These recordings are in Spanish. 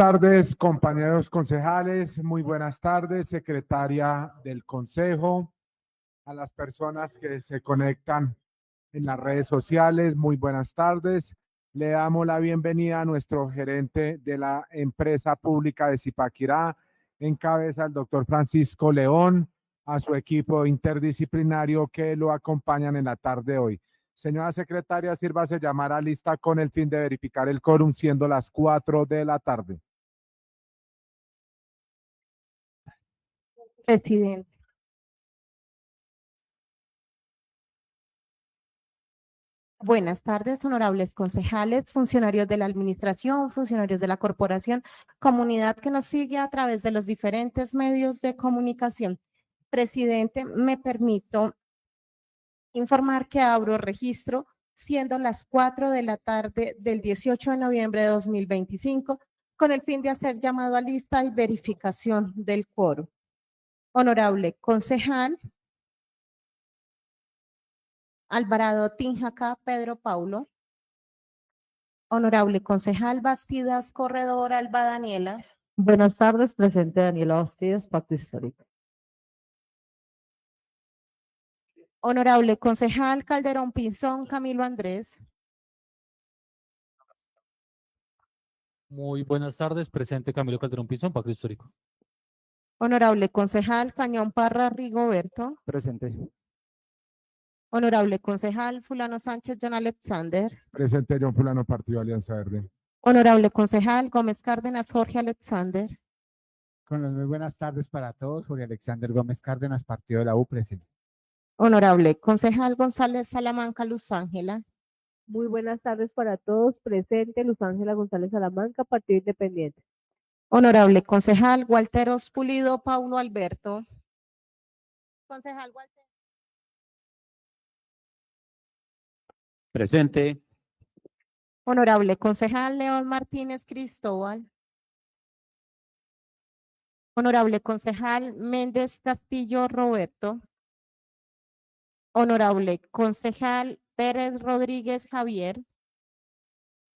tardes, compañeros concejales. Muy buenas tardes, secretaria del Consejo. A las personas que se conectan en las redes sociales, muy buenas tardes. Le damos la bienvenida a nuestro gerente de la empresa pública de Zipaquirá, en cabeza el doctor Francisco León, a su equipo interdisciplinario que lo acompañan en la tarde de hoy. Señora secretaria, sírvase llamar a lista con el fin de verificar el quórum, siendo las 4 de la tarde. Presidente. Buenas tardes, honorables concejales, funcionarios de la administración, funcionarios de la corporación, comunidad que nos sigue a través de los diferentes medios de comunicación. Presidente, me permito informar que abro registro siendo las 4 de la tarde del 18 de noviembre de 2025 con el fin de hacer llamado a lista y verificación del quórum. Honorable concejal Alvarado Tinjaca Pedro Paulo. Honorable concejal Bastidas Corredor Alba Daniela. Buenas tardes, presente Daniela Bastidas, Pacto Histórico. Honorable concejal Calderón Pinzón Camilo Andrés. Muy buenas tardes, presente Camilo Calderón Pinzón, Pacto Histórico. Honorable concejal Cañón Parra Rigoberto. Presente. Honorable concejal Fulano Sánchez John Alexander. Presente John Fulano, Partido Alianza Verde. Honorable concejal Gómez Cárdenas Jorge Alexander. Con las muy buenas tardes para todos. Jorge Alexander Gómez Cárdenas, Partido de la U, presente. Honorable concejal González Salamanca Luz Ángela. Muy buenas tardes para todos, presente Luz Ángela González Salamanca, Partido Independiente. Honorable concejal Walteros Pulido Paulo Alberto. Concejal Walter. Presente. Honorable concejal León Martínez Cristóbal. Honorable concejal Méndez Castillo Roberto. Honorable concejal Pérez Rodríguez Javier.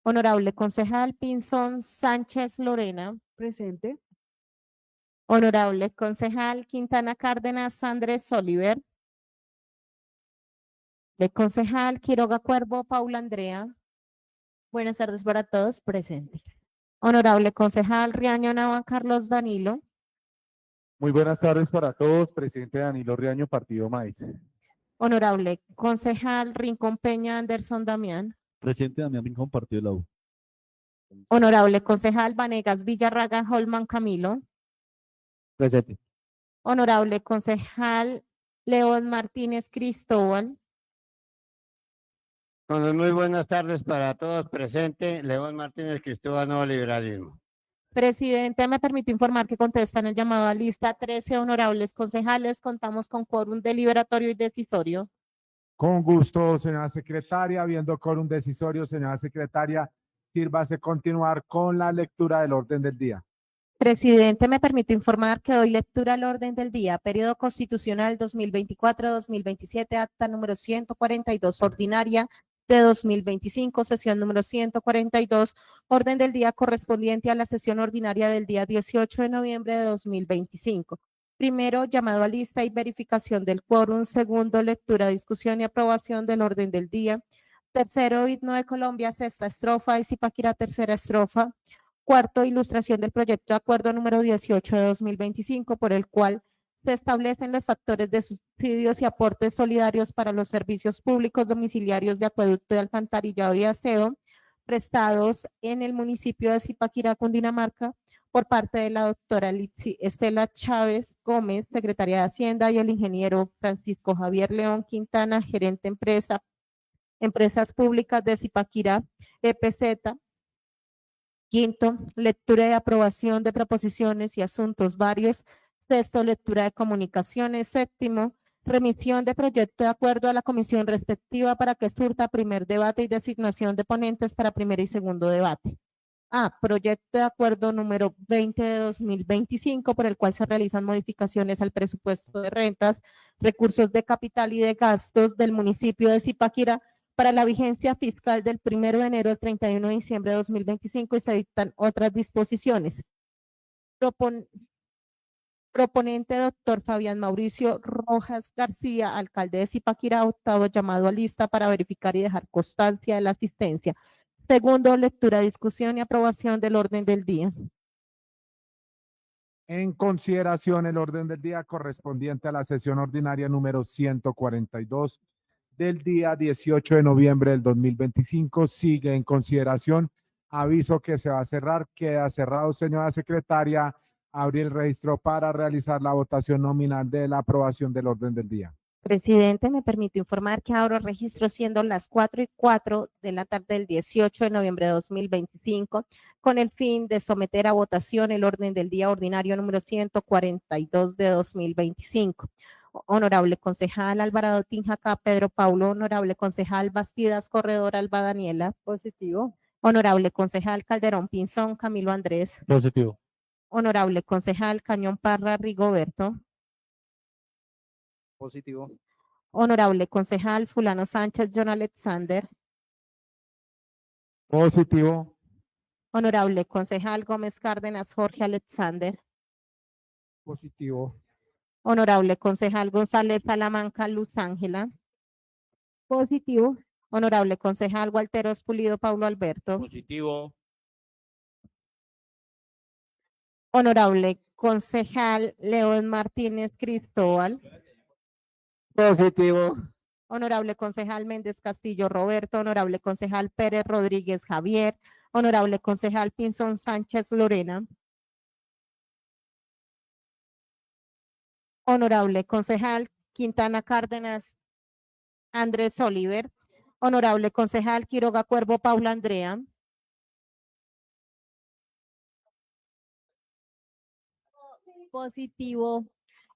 Honorable concejal Pinzón Sánchez Lorena. Presente. Honorable concejal Quintana Cárdenas Andrés Oliver. De concejal Quiroga Cuervo Paula Andrea. Buenas tardes para todos, presente. Honorable concejal Riaño Nava Carlos Danilo. Muy buenas tardes para todos, presidente Danilo Riaño, Partido Maíz. Honorable concejal Rincón Peña Anderson Damián. Presidente Damián Rincón, Partido de la U. Honorable concejal Vanegas Villarraga Holman Camilo. Presente. Honorable concejal León Martínez Cristóbal. Con muy buenas tardes para todos, presente León Martínez Cristóbal, Nuevo Liberalismo. Presidente, me permite informar que contestan el llamado a lista 13 honorables concejales. Contamos con quórum deliberatorio y decisorio. Con gusto, señora secretaria. Habiendo quórum decisorio, señora secretaria, sírvase continuar con la lectura del orden del día. Presidente, me permite informar que doy lectura al orden del día, periodo constitucional 2024-2027, acta número 142, ordinaria de 2025, sesión número 142, orden del día correspondiente a la sesión ordinaria del día 18 de noviembre de 2025. Primero, llamado a lista y verificación del quórum. Segundo, lectura, discusión y aprobación del orden del día. Tercero, himno de Colombia, sexta estrofa, y Zipaquirá, tercera estrofa. Cuarto, ilustración del proyecto de acuerdo número 18 de 2025, por el cual se establecen los factores de subsidios y aportes solidarios para los servicios públicos domiciliarios de acueducto, de alcantarillado y aseo prestados en el municipio de Zipaquirá, Cundinamarca, por parte de la doctora Litsi Estela Chávez Gómez, secretaria de Hacienda, y el ingeniero Francisco Javier León Quintana, gerente Empresas Públicas de Zipaquirá, EPZ. Quinto, lectura y aprobación de proposiciones y asuntos varios. Sexto, lectura de comunicaciones. Séptimo, remisión de proyecto de acuerdo a la comisión respectiva para que surta primer debate y designación de ponentes para primer y segundo debate. A, proyecto de acuerdo número 20 de 2025, por el cual se realizan modificaciones al presupuesto de rentas, recursos de capital y de gastos del municipio de Zipaquirá para la vigencia fiscal del 1 de enero al 31 de diciembre de 2025 y se dictan otras disposiciones. Proponente, doctor Fabián Mauricio Rojas García, alcalde de Zipaquirá, octavo llamado a lista para verificar y dejar constancia de la asistencia. Segundo, lectura, discusión y aprobación del orden del día. En consideración, el orden del día correspondiente a la sesión ordinaria número 142 del día 18 de noviembre del 2025 sigue en consideración. Aviso que se va a cerrar. Queda cerrado, señora secretaria. Abrir el registro para realizar la votación nominal de la aprobación del orden del día. Presidente, me permite informar que abro registro siendo las 4:04 de la tarde del 18 de noviembre de 2025 con el fin de someter a votación el orden del día ordinario número 142 de 2025. Honorable concejal Alvarado Tinjacá, Pedro Paulo. Honorable concejal Bastidas Corredor, Alba Daniela. Positivo. Honorable concejal Calderón Pinzón, Camilo Andrés. Positivo. Honorable concejal Cañón Parra, Rigoberto. Positivo. Honorable concejal Fulano Sánchez, John Alexander. Positivo. Honorable concejal Gómez Cárdenas, Jorge Alexander. Positivo. Honorable concejal González Salamanca, Luz Ángela. Positivo. Honorable concejal Walteros Pulido, Paulo Alberto. Positivo. Honorable concejal León Martínez Cristóbal. Positivo. Honorable concejal Méndez Castillo Roberto. Honorable concejal Pérez Rodríguez Javier. Honorable concejal Pinzón Sánchez Lorena. Honorable concejal Quintana Cárdenas Andrés Oliver. Honorable concejal Quiroga Cuervo Paula Andrea. Positivo.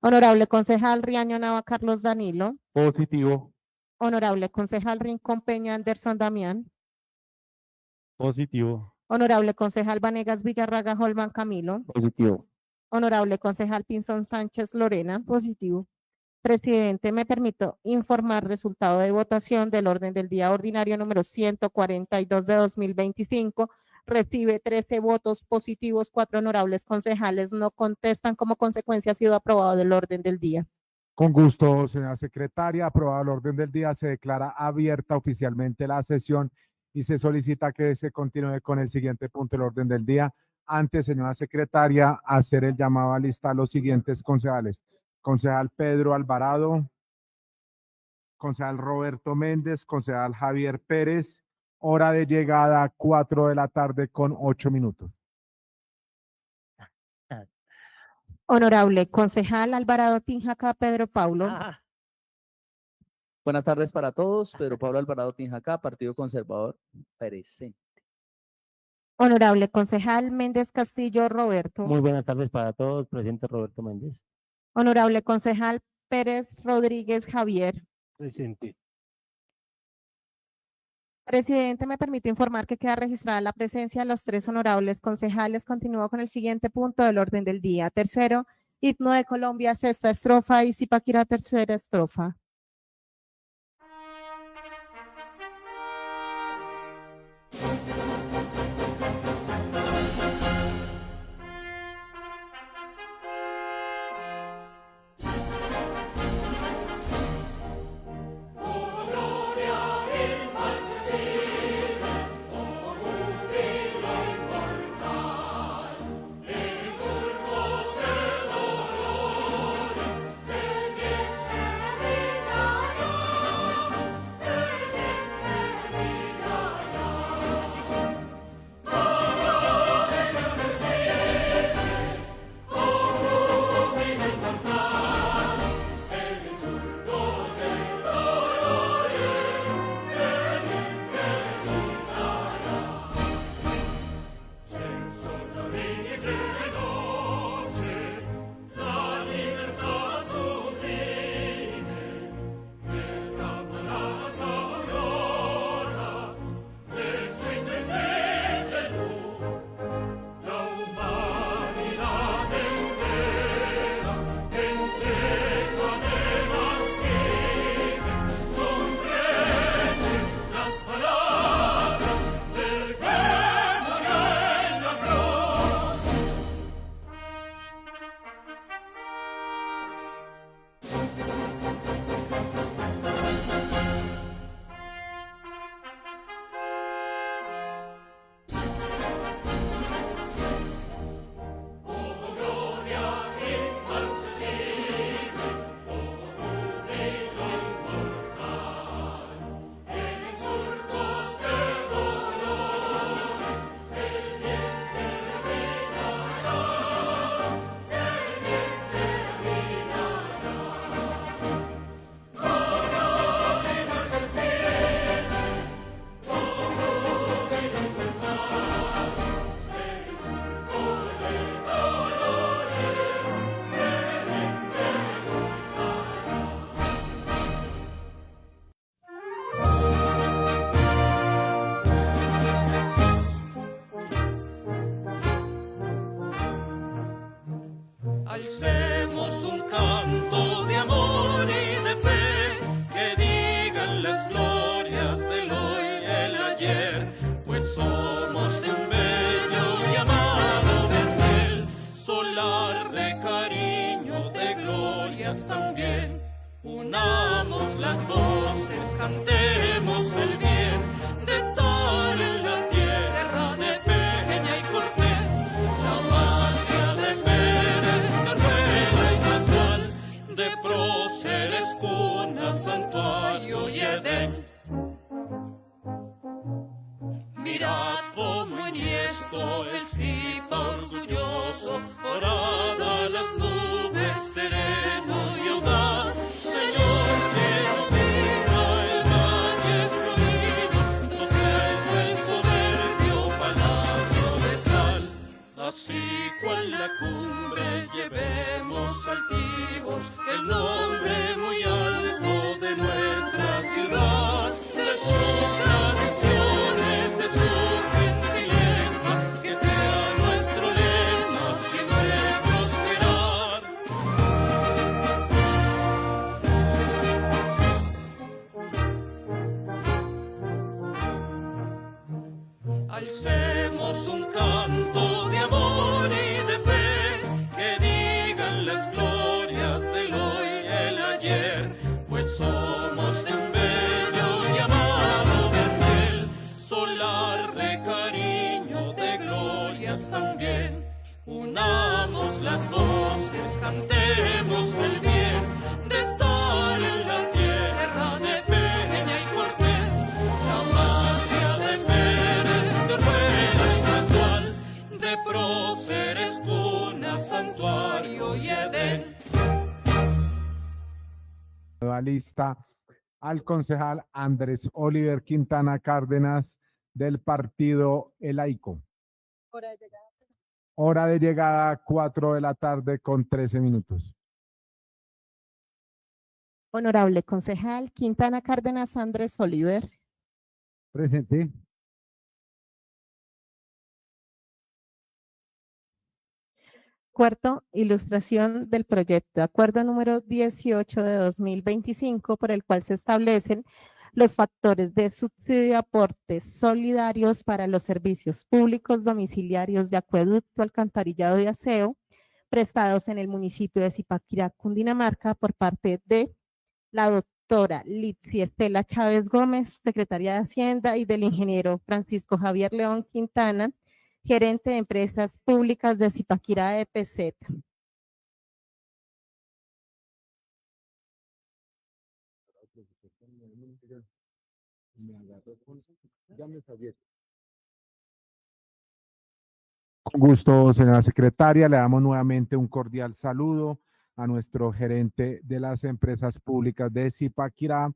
Honorable concejal Riaño Nava Carlos Danilo. Positivo. Honorable concejal Rincón Peña Anderson Damián. Positivo. Honorable concejal Vanegas Villarraga Holman Camilo. Positivo. Honorable concejal Pinzón Sánchez Lorena. Positivo. Presidente, me permito informar resultado de votación del orden del día ordinario número 142 de 2025. Recibe 13 votos positivos, 4 honorables concejales no contestan. Como consecuencia ha sido aprobado el orden del día. Con gusto, señora secretaria. Aprobado el orden del día. Se declara abierta oficialmente la sesión y se solicita que se continúe con el siguiente punto del orden del día. Antes, señora secretaria, hacer el llamado a lista a los siguientes concejales. Concejal Pedro Alvarado, concejal Roberto Méndez, concejal Javier Pérez. Hora de llegada 4 de la tarde con 8 minutos. Honorable concejal Alvarado Tinjacá Pedro Paulo. Buenas tardes para todos. Pedro Pablo Alvarado Tinjacá, Partido Conservador, presente. Honorable concejal Méndez Castillo Roberto. Muy buenas tardes para todos. Presidente Roberto Méndez. Honorable concejal Pérez Rodríguez Javier. Presente. Presidente, me permite informar que queda registrada la presencia de los 3 honorables concejales. Continúo con el siguiente punto del orden del día. Tercero, Himno de Colombia, sexta estrofa y Zipaquirá, tercera estrofa. ayer, pues somos de un bello y amado vergel, solar de cariño, de glorias también. Unamos las voces, cantemos el bien de estar en la tierra de Peña y Cortés, la patria de Pérez, de Rueda y Manuel, de próceres, cuna, santuario y Edén. Mirad cómo enhiesto el Zipa orgulloso, orada a las nubes, sereno y audaz, Señor que domina el valle florido, entonces el soberbio palacio de sal. Así cual la cumbre llevemos altivos el nombre muy alto de nuestra ciudad, de sus tradiciones, de su gentileza, que sea nuestro lema siempre prosperar. Alcemos un canto de amor y de fe, que digan las glorias del hoy y el ayer, pues somos de un bello y amado vergel, solar de cariño, de glorias también. Unamos las voces, cantemos el bien de estar en la tierra de Peña y Cortés, la patria de Pérez, de Rueda y Manuel, de próceres, cuna, santuario y Edén. Nueva lista al concejal Andrés Oliver Quintana Cárdenas del partido El Aico. Hora de llegada 4 de la tarde con 13 minutos. Honorable concejal Quintana Cárdenas Andrés Oliver. Presente. Cuarto, ilustración del proyecto. Acuerdo número 18 de 2025, por el cual se establecen los factores de subsidio y aportes solidarios para los servicios públicos domiciliarios de acueducto, alcantarillado y aseo prestados en el municipio de Zipaquirá, Cundinamarca, por parte de la doctora Litsi Estela Chávez Gómez, secretaria de Hacienda, y del ingeniero Francisco Javier León Quintana, gerente de empresas públicas de Zipaquirá EPZ. Con gusto, señora secretaria, le damos nuevamente un cordial saludo a nuestro gerente de las empresas públicas de Zipaquirá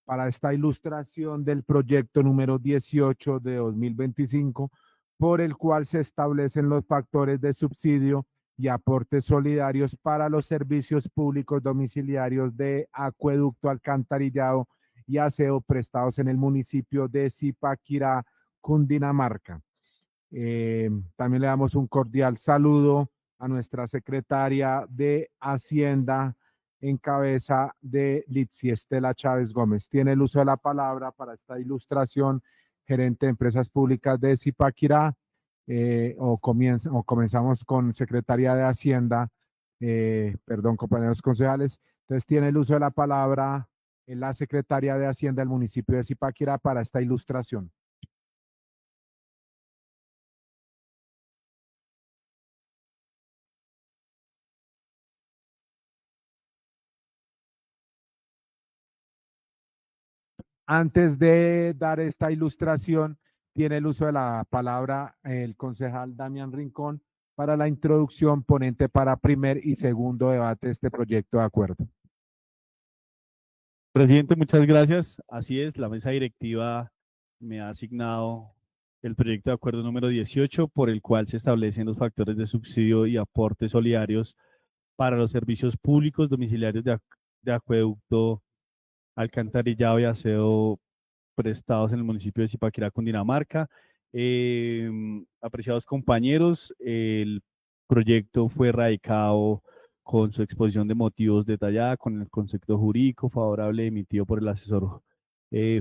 para esta ilustración del proyecto número 18 de 2025, por el cual se establecen los factores de subsidio y aportes solidarios para los servicios públicos domiciliarios de acueducto, alcantarillado y aseo prestados en el municipio de Zipaquirá, Cundinamarca. También le damos un cordial saludo a nuestra secretaria de Hacienda en cabeza de Litsi Estela Chávez Gómez. Tiene el uso de la palabra para esta ilustración, gerente de empresas públicas de Zipaquirá, o comenzamos con secretaria de Hacienda, perdón, compañeros concejales. Entonces tiene el uso de la palabra la secretaria de Hacienda del municipio de Zipaquirá para esta ilustración. Antes de dar esta ilustración, tiene el uso de la palabra el concejal Damián Rincón para la introducción, ponente para primer y segundo debate de este proyecto de acuerdo. Presidente, muchas gracias. Así es, la mesa directiva me ha asignado el proyecto de acuerdo número 18, por el cual se establecen los factores de subsidio y aportes solidarios para los servicios públicos domiciliarios de acueducto, alcantarillado y aseo prestados en el municipio de Zipaquirá, Cundinamarca. Apreciados compañeros, el proyecto fue radicado con su exposición de motivos detallada, con el concepto jurídico favorable emitido por el asesor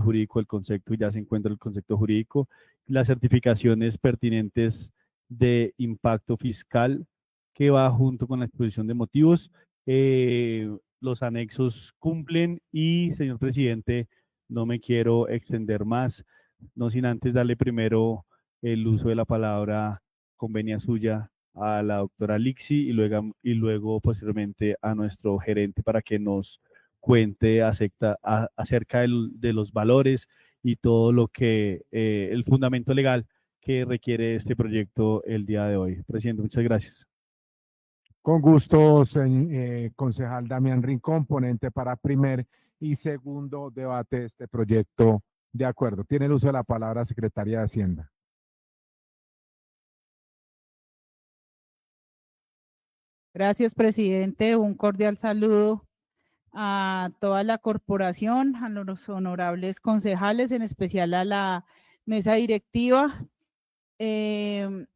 jurídico del concepto, ya se encuentra el concepto jurídico, las certificaciones pertinentes de impacto fiscal que va junto con la exposición de motivos. Los anexos cumplen y, señor presidente, no me quiero extender más, no sin antes darle primero el uso de la palabra convenia suya a la doctora Lixi y luego posteriormente a nuestro gerente para que nos cuente acerca de los valores y todo lo que el fundamento legal que requiere este proyecto el día de hoy. Presidente, muchas gracias. Con gusto, concejal Damián Rincón, ponente para primer y segundo debate de este proyecto de acuerdo. Tiene el uso de la palabra Secretaria de Hacienda. Gracias, presidente. Un cordial saludo a toda la corporación, a los honorables concejales, en especial a la mesa directiva,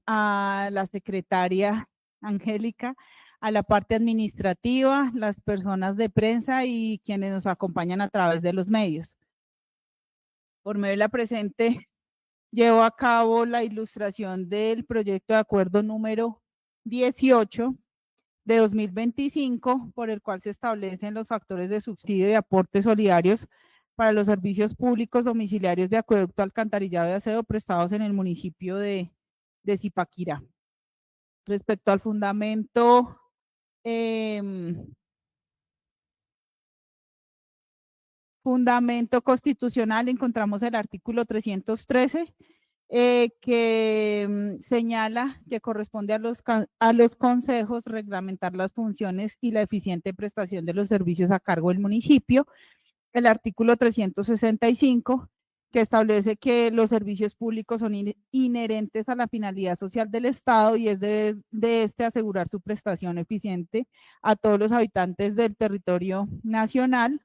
a la secretaria Angélica, a la parte administrativa, las personas de prensa y quienes nos acompañan a través de los medios. Por medio de la presente, llevo a cabo la ilustración del proyecto de acuerdo número 18 de 2025, por el cual se establecen los factores de subsidio y aportes solidarios para los servicios públicos domiciliarios de acueducto, alcantarillado y aseo prestados en el municipio de Zipaquirá. Respecto al fundamento constitucional, encontramos el artículo 313, que señala que corresponde a los consejos reglamentar las funciones y la eficiente prestación de los servicios a cargo del municipio. El artículo 365, que establece que los servicios públicos son inherentes a la finalidad social del Estado y es de este asegurar su prestación eficiente a todos los habitantes del territorio nacional.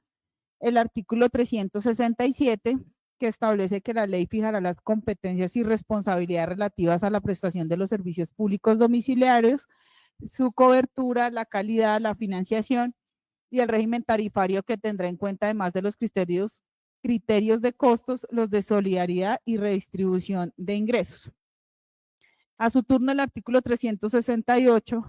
El artículo 367, que establece que la ley fijará las competencias y responsabilidades relativas a la prestación de los servicios públicos domiciliarios, su cobertura, la calidad, la financiación y el régimen tarifario que tendrá en cuenta, además de los criterios de costos, los de solidaridad y redistribución de ingresos. A su turno, el artículo 368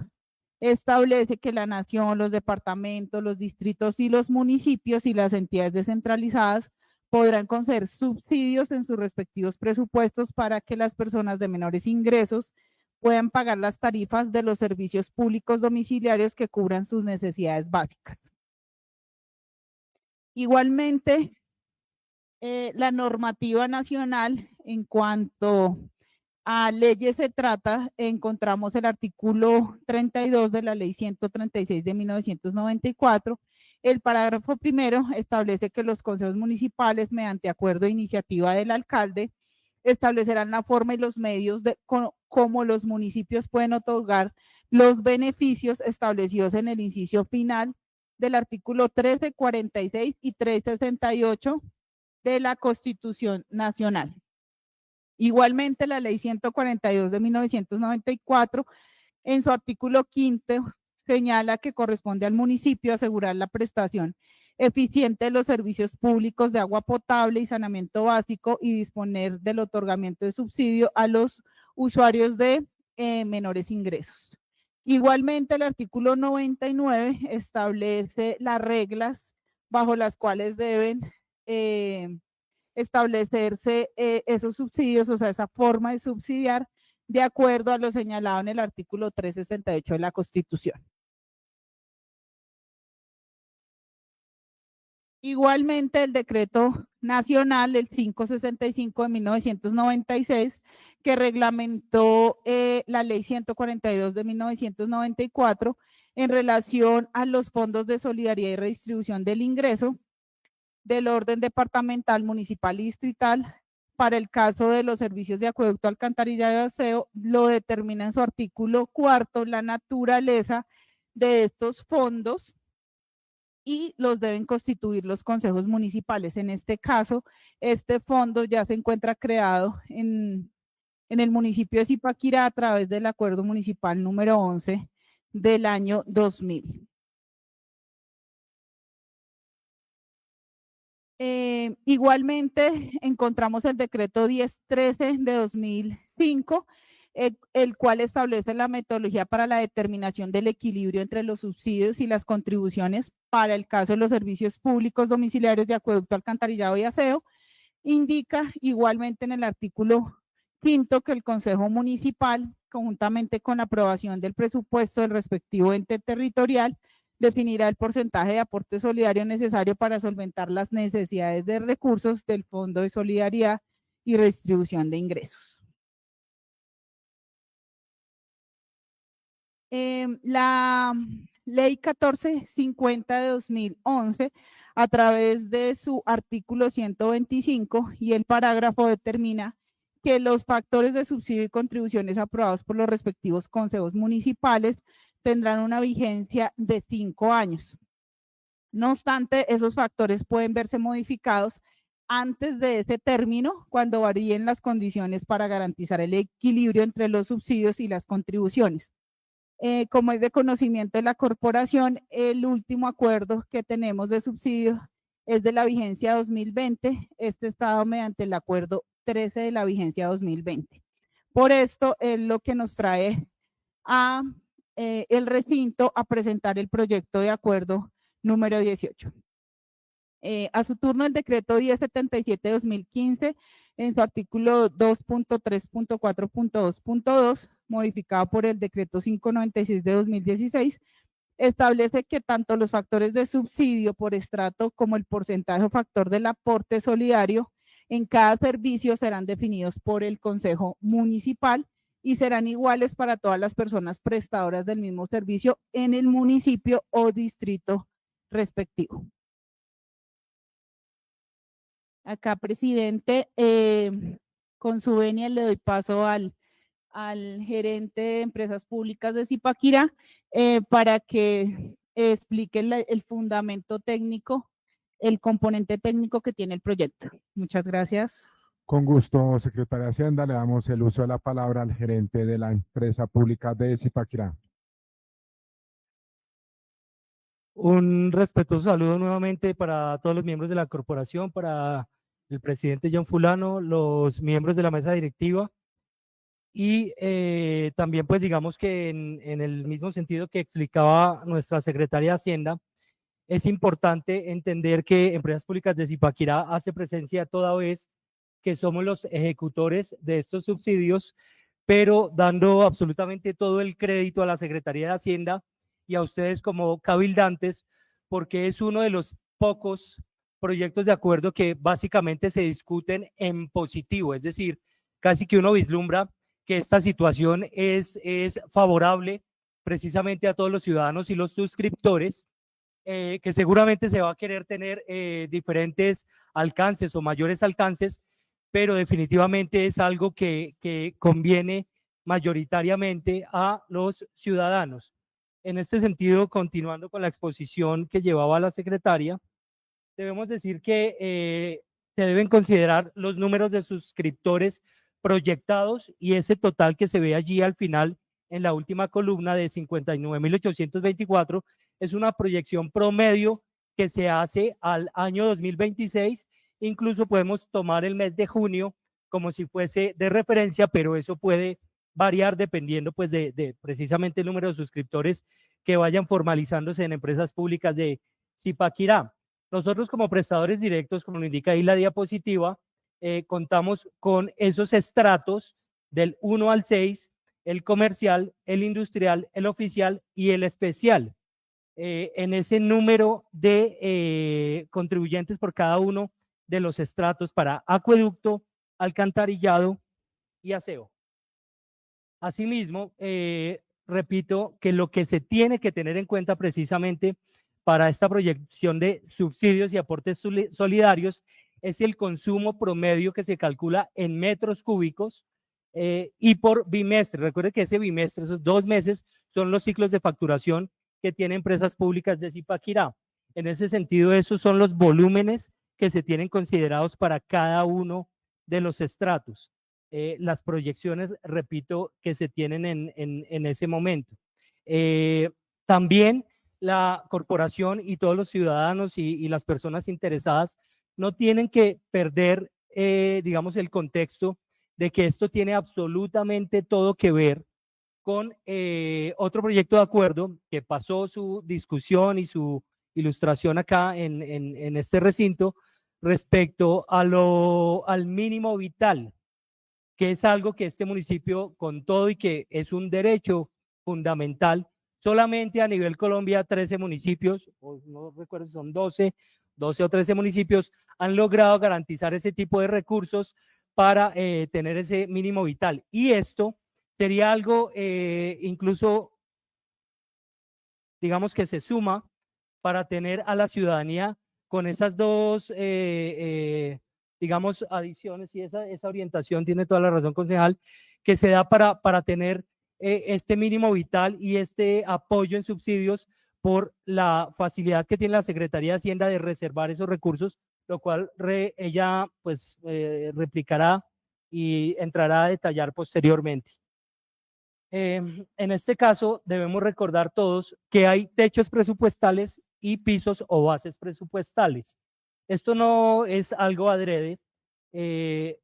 establece que la nación, los departamentos, los distritos y los municipios y las entidades descentralizadas podrán conceder subsidios en sus respectivos presupuestos para que las personas de menores ingresos puedan pagar las tarifas de los servicios públicos domiciliarios que cubran sus necesidades básicas. Igualmente, la normativa nacional en cuanto a leyes se trata, encontramos el artículo 32 de la ley 136 de 1994. El parágrafo primero establece que los consejos municipales, mediante acuerdo e iniciativa del alcalde, establecerán la forma y los medios de cómo los municipios pueden otorgar los beneficios establecidos en el inciso final del artículo 1346 y 368 de la Constitución Nacional. Igualmente, la ley 142 de 1994, en su artículo 5, señala que corresponde al municipio asegurar la prestación eficiente de los servicios públicos de agua potable y saneamiento básico y disponer del otorgamiento de subsidio a los usuarios de menores ingresos. Igualmente, el artículo 99 establece las reglas bajo las cuales deben establecerse esos subsidios, o sea, esa forma de subsidiar de acuerdo a lo señalado en el artículo 368 de la Constitución. Igualmente, el decreto nacional, el 565 de 1996, que reglamentó la ley 142 de 1994 en relación a los fondos de solidaridad y redistribución del ingreso del orden departamental, municipal y distrital, para el caso de los servicios de acueducto, alcantarillado y aseo, lo determina en su artículo 4 la naturaleza de estos fondos y los deben constituir los consejos municipales. En este caso, este fondo ya se encuentra creado en el municipio de Zipaquirá a través del acuerdo municipal número 11 del año 2000. Igualmente, encontramos el decreto 1013 de 2005, el cual establece la metodología para la determinación del equilibrio entre los subsidios y las contribuciones para el caso de los servicios públicos domiciliarios de acueducto, alcantarillado y aseo. Indica igualmente en el artículo 5 que el Consejo Municipal, conjuntamente con la aprobación del presupuesto del respectivo ente territorial, definirá el porcentaje de aporte solidario necesario para solventar las necesidades de recursos del Fondo de Solidaridad y Redistribución de Ingresos. La Ley 1450 de 2011, a través de su artículo 125 y el parágrafo, determina que los factores de subsidio y contribuciones aprobados por los respectivos consejos municipales tendrán una vigencia de 5 años. No obstante, esos factores pueden verse modificados antes de ese término cuando varíen las condiciones para garantizar el equilibrio entre los subsidios y las contribuciones. Como es de conocimiento de la corporación, el último acuerdo que tenemos de subsidio es de la vigencia 2020, este estado mediante el acuerdo 13 de la vigencia 2020. Por esto es lo que nos trae a el recinto a presentar el proyecto de acuerdo número 18. A su turno, el decreto 1077 de 2015, en su artículo 2.3.4.2.2, modificado por el decreto 596 de 2016, establece que tanto los factores de subsidio por estrato como el porcentaje o factor del aporte solidario en cada servicio serán definidos por el Consejo Municipal y serán iguales para todas las personas prestadoras del mismo servicio en el municipio o distrito respectivo. Acá, presidente, con su venia le doy paso al gerente de empresas públicas de Zipaquirá para que explique el fundamento técnico, el componente técnico que tiene el proyecto. Muchas gracias. Con gusto, secretaria de Hacienda, le damos el uso de la palabra al gerente de la empresa pública de Zipaquirá. Un respetuoso saludo nuevamente para todos los miembros de la corporación, para el presidente John Fulano, los miembros de la mesa directiva y también pues digamos que en el mismo sentido que explicaba nuestra secretaria de Hacienda, es importante entender que Empresas Públicas de Zipaquirá hace presencia toda vez que somos los ejecutores de estos subsidios, pero dando absolutamente todo el crédito a la Secretaría de Hacienda y a ustedes como cabildantes, porque es uno de los pocos proyectos de acuerdo que básicamente se discuten en positivo, es decir, casi que uno vislumbra que esta situación es favorable precisamente a todos los ciudadanos y los suscriptores, que seguramente se va a querer tener diferentes alcances o mayores alcances, pero definitivamente es algo que conviene mayoritariamente a los ciudadanos. En este sentido, continuando con la exposición que llevaba la secretaria, debemos decir que se deben considerar los números de suscriptores proyectados y ese total que se ve allí al final en la última columna de 59.824 es una proyección promedio que se hace al año 2026. Incluso podemos tomar el mes de junio como si fuese de referencia, pero eso puede variar dependiendo pues de precisamente el número de suscriptores que vayan formalizándose en empresas públicas de Zipaquirá. Nosotros como prestadores directos, como lo indica ahí la diapositiva, contamos con esos estratos del 1 al 6, el comercial, el industrial, el oficial y el especial. En ese número de contribuyentes por cada uno de los estratos para acueducto, alcantarillado y aseo. Asimismo, repito que lo que se tiene que tener en cuenta precisamente para esta proyección de subsidios y aportes solidarios es el consumo promedio que se calcula en metros cúbicos y por bimestre. Recuerde que ese bimestre, esos 2 meses, son los ciclos de facturación que tienen empresas públicas de Zipaquirá. En ese sentido, esos son los volúmenes que se tienen considerados para cada uno de los estratos. Las proyecciones, repito, que se tienen en ese momento. También la corporación y todos los ciudadanos y las personas interesadas no tienen que perder, digamos, el contexto de que esto tiene absolutamente todo que ver con otro proyecto de acuerdo que pasó su discusión y su ilustración acá en este recinto respecto al mínimo vital, que es algo que este municipio, con todo y que es un derecho fundamental, solamente a nivel Colombia 13 municipios, o no recuerdo si son 12 o 13 municipios, han logrado garantizar ese tipo de recursos para tener ese mínimo vital. Y esto sería algo incluso, digamos, que se suma para tener a la ciudadanía con esas dos, digamos, adiciones, y esa orientación tiene toda la razón, concejal, que se da para tener este mínimo vital y este apoyo en subsidios por la facilidad que tiene la Secretaría de Hacienda de reservar esos recursos, lo cual ella pues replicará y entrará a detallar posteriormente. En este caso, debemos recordar todos que hay techos presupuestales y pisos o bases presupuestales. Esto no es algo adrede.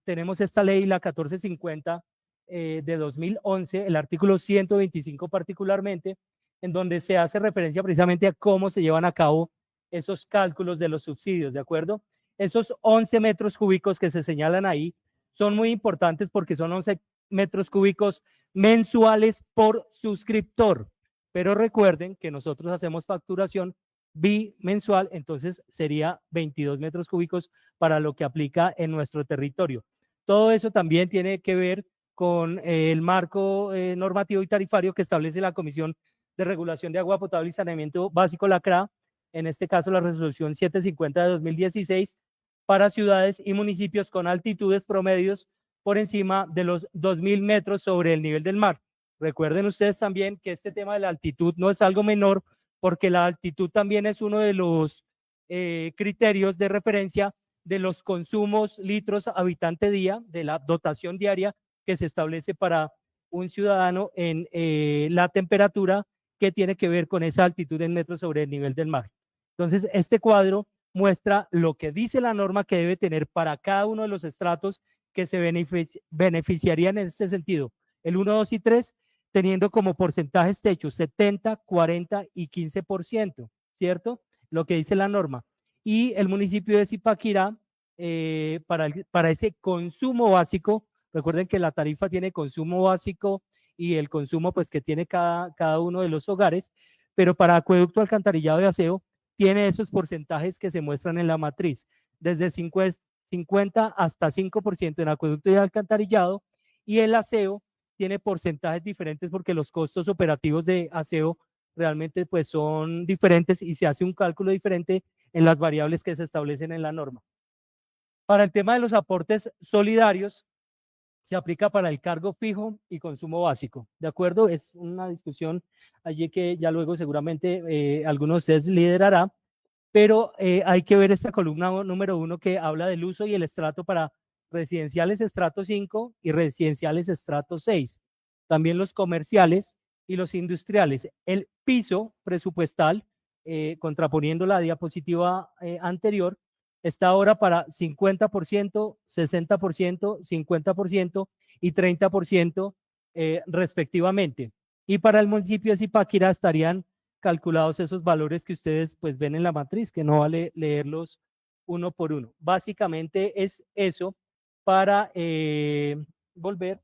Tenemos esta ley, la 1450 de 2011, el artículo 125 particularmente, en donde se hace referencia precisamente a cómo se llevan a cabo esos cálculos de los subsidios, ¿de acuerdo? Esos 11 metros cúbicos que se señalan ahí son muy importantes porque son 11 metros cúbicos mensuales por suscriptor, pero recuerden que nosotros hacemos facturación bimensual, entonces sería 22 metros cúbicos para lo que aplica en nuestro territorio. Todo eso también tiene que ver con el marco normativo y tarifario que establece la Comisión de Regulación de Agua Potable y Saneamiento Básico, la CRA, en este caso la resolución 750 de 2016, para ciudades y municipios con altitudes promedios por encima de los 2.000 metros sobre el nivel del mar. Recuerden ustedes también que este tema de la altitud no es algo menor, porque la altitud también es uno de los criterios de referencia de los consumos litros habitante día, de la dotación diaria que se establece para un ciudadano en la temperatura que tiene que ver con esa altitud en metros sobre el nivel del mar. Entonces, este cuadro muestra lo que dice la norma que debe tener para cada uno de los estratos que se beneficiarían en este sentido. El 1, 2 y 3, teniendo como porcentajes techos 70, 40 y 15%, ¿cierto? Lo que dice la norma. Y el municipio de Zipaquirá, para ese consumo básico, recuerden que la tarifa tiene consumo básico y el consumo pues que tiene cada uno de los hogares, pero para acueducto, alcantarillado y aseo, tiene esos porcentajes que se muestran en la matriz, desde 50 hasta 5% en acueducto y alcantarillado, y el aseo tiene porcentajes diferentes porque los costos operativos de aseo realmente pues son diferentes y se hace un cálculo diferente en las variables que se establecen en la norma. Para el tema de los aportes solidarios, se aplica para el cargo fijo y consumo básico, ¿de acuerdo? Es una discusión allí que ya luego seguramente alguno de ustedes liderará, pero hay que ver esta columna número 1 que habla del uso y el estrato para residenciales estrato 5 y residenciales estrato 6, también los comerciales y los industriales. El piso presupuestal, contraponiendo la diapositiva anterior, está ahora para 50%, 60%, 50% y 30% respectivamente. Y para el municipio de Zipaquirá estarían calculados esos valores que ustedes pues ven en la matriz, que no vale leerlos uno por uno. Básicamente es eso para volver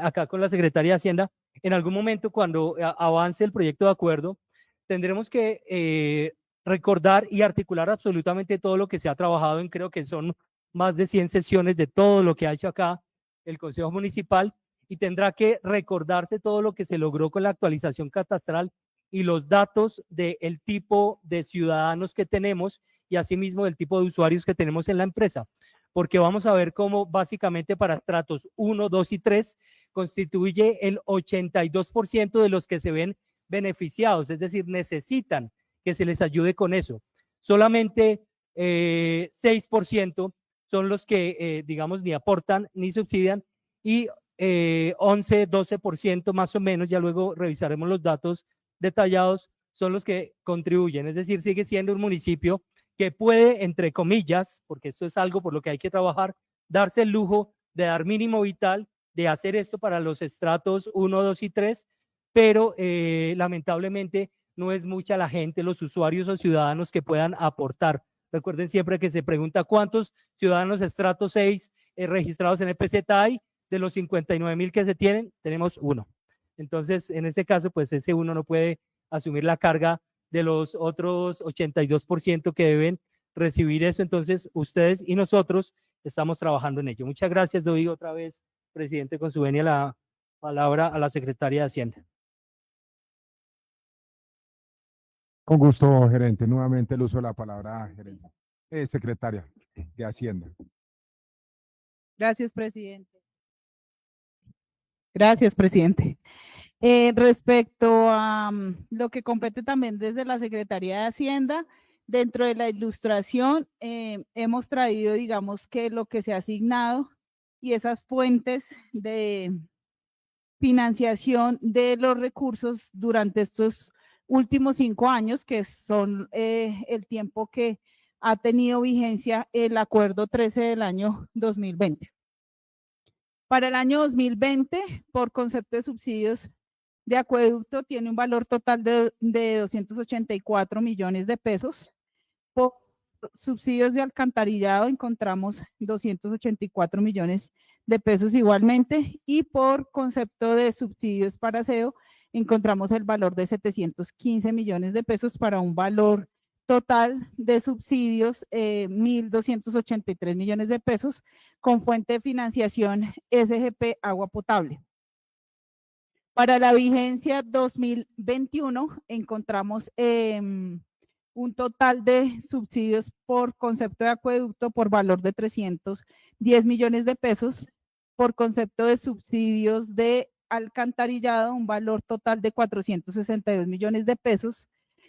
acá con la Secretaría de Hacienda. En algún momento cuando avance el proyecto de acuerdo, tendremos que recordar y articular absolutamente todo lo que se ha trabajado en, creo que son más de 100 sesiones de todo lo que ha hecho acá el Consejo Municipal, y tendrá que recordarse todo lo que se logró con la actualización catastral y los datos del tipo de ciudadanos que tenemos y asimismo del tipo de usuarios que tenemos en la empresa, porque vamos a ver cómo básicamente para estratos 1, 2 y 3 constituye el 82% de los que se ven beneficiados, es decir, necesitan que se les ayude con eso. Solamente 6% son los que, digamos, ni aportan ni subsidian, y 11, 12% más o menos, ya luego revisaremos los datos detallados, son los que contribuyen. Es decir, sigue siendo un municipio que puede, entre comillas, porque esto es algo por lo que hay que trabajar, darse el lujo de dar mínimo vital, de hacer esto para los estratos 1, 2 y 3, pero lamentablemente no es mucha la gente, los usuarios o ciudadanos que puedan aportar. Recuerden siempre que se pregunta cuántos ciudadanos estrato 6 registrados en EPZ hay. De los 59.000 que se tienen, tenemos 1. Entonces, en ese caso, pues ese 1 no puede asumir la carga de los otros 82% que deben recibir eso. Entonces, ustedes y nosotros estamos trabajando en ello. Muchas gracias. Doy otra vez, presidente, con su venia la palabra a la secretaria de Hacienda. Con gusto, gerente. Nuevamente el uso de la palabra, gerente. Secretaria de Hacienda. Gracias, presidente. Gracias, presidente. Respecto a lo que compete también desde la Secretaría de Hacienda, dentro de la ilustración hemos traído, digamos, que lo que se ha asignado y esas fuentes de financiación de los recursos durante estos últimos 5 años, que son el tiempo que ha tenido vigencia el acuerdo 13 del año 2020. Para el año 2020, por concepto de subsidios de acueducto, tiene un valor total de 284 millones de pesos. Por subsidios de alcantarillado encontramos 284 millones de pesos igualmente, y por concepto de subsidios para aseo encontramos el valor de 715 millones de pesos para un valor total de subsidios 1.283 millones de pesos con fuente de financiación SGP Agua Potable. Para la vigencia 2021 encontramos un total de subsidios por concepto de acueducto por valor de 310 millones de pesos, por concepto de subsidios de alcantarillado un valor total de 462 millones de pesos,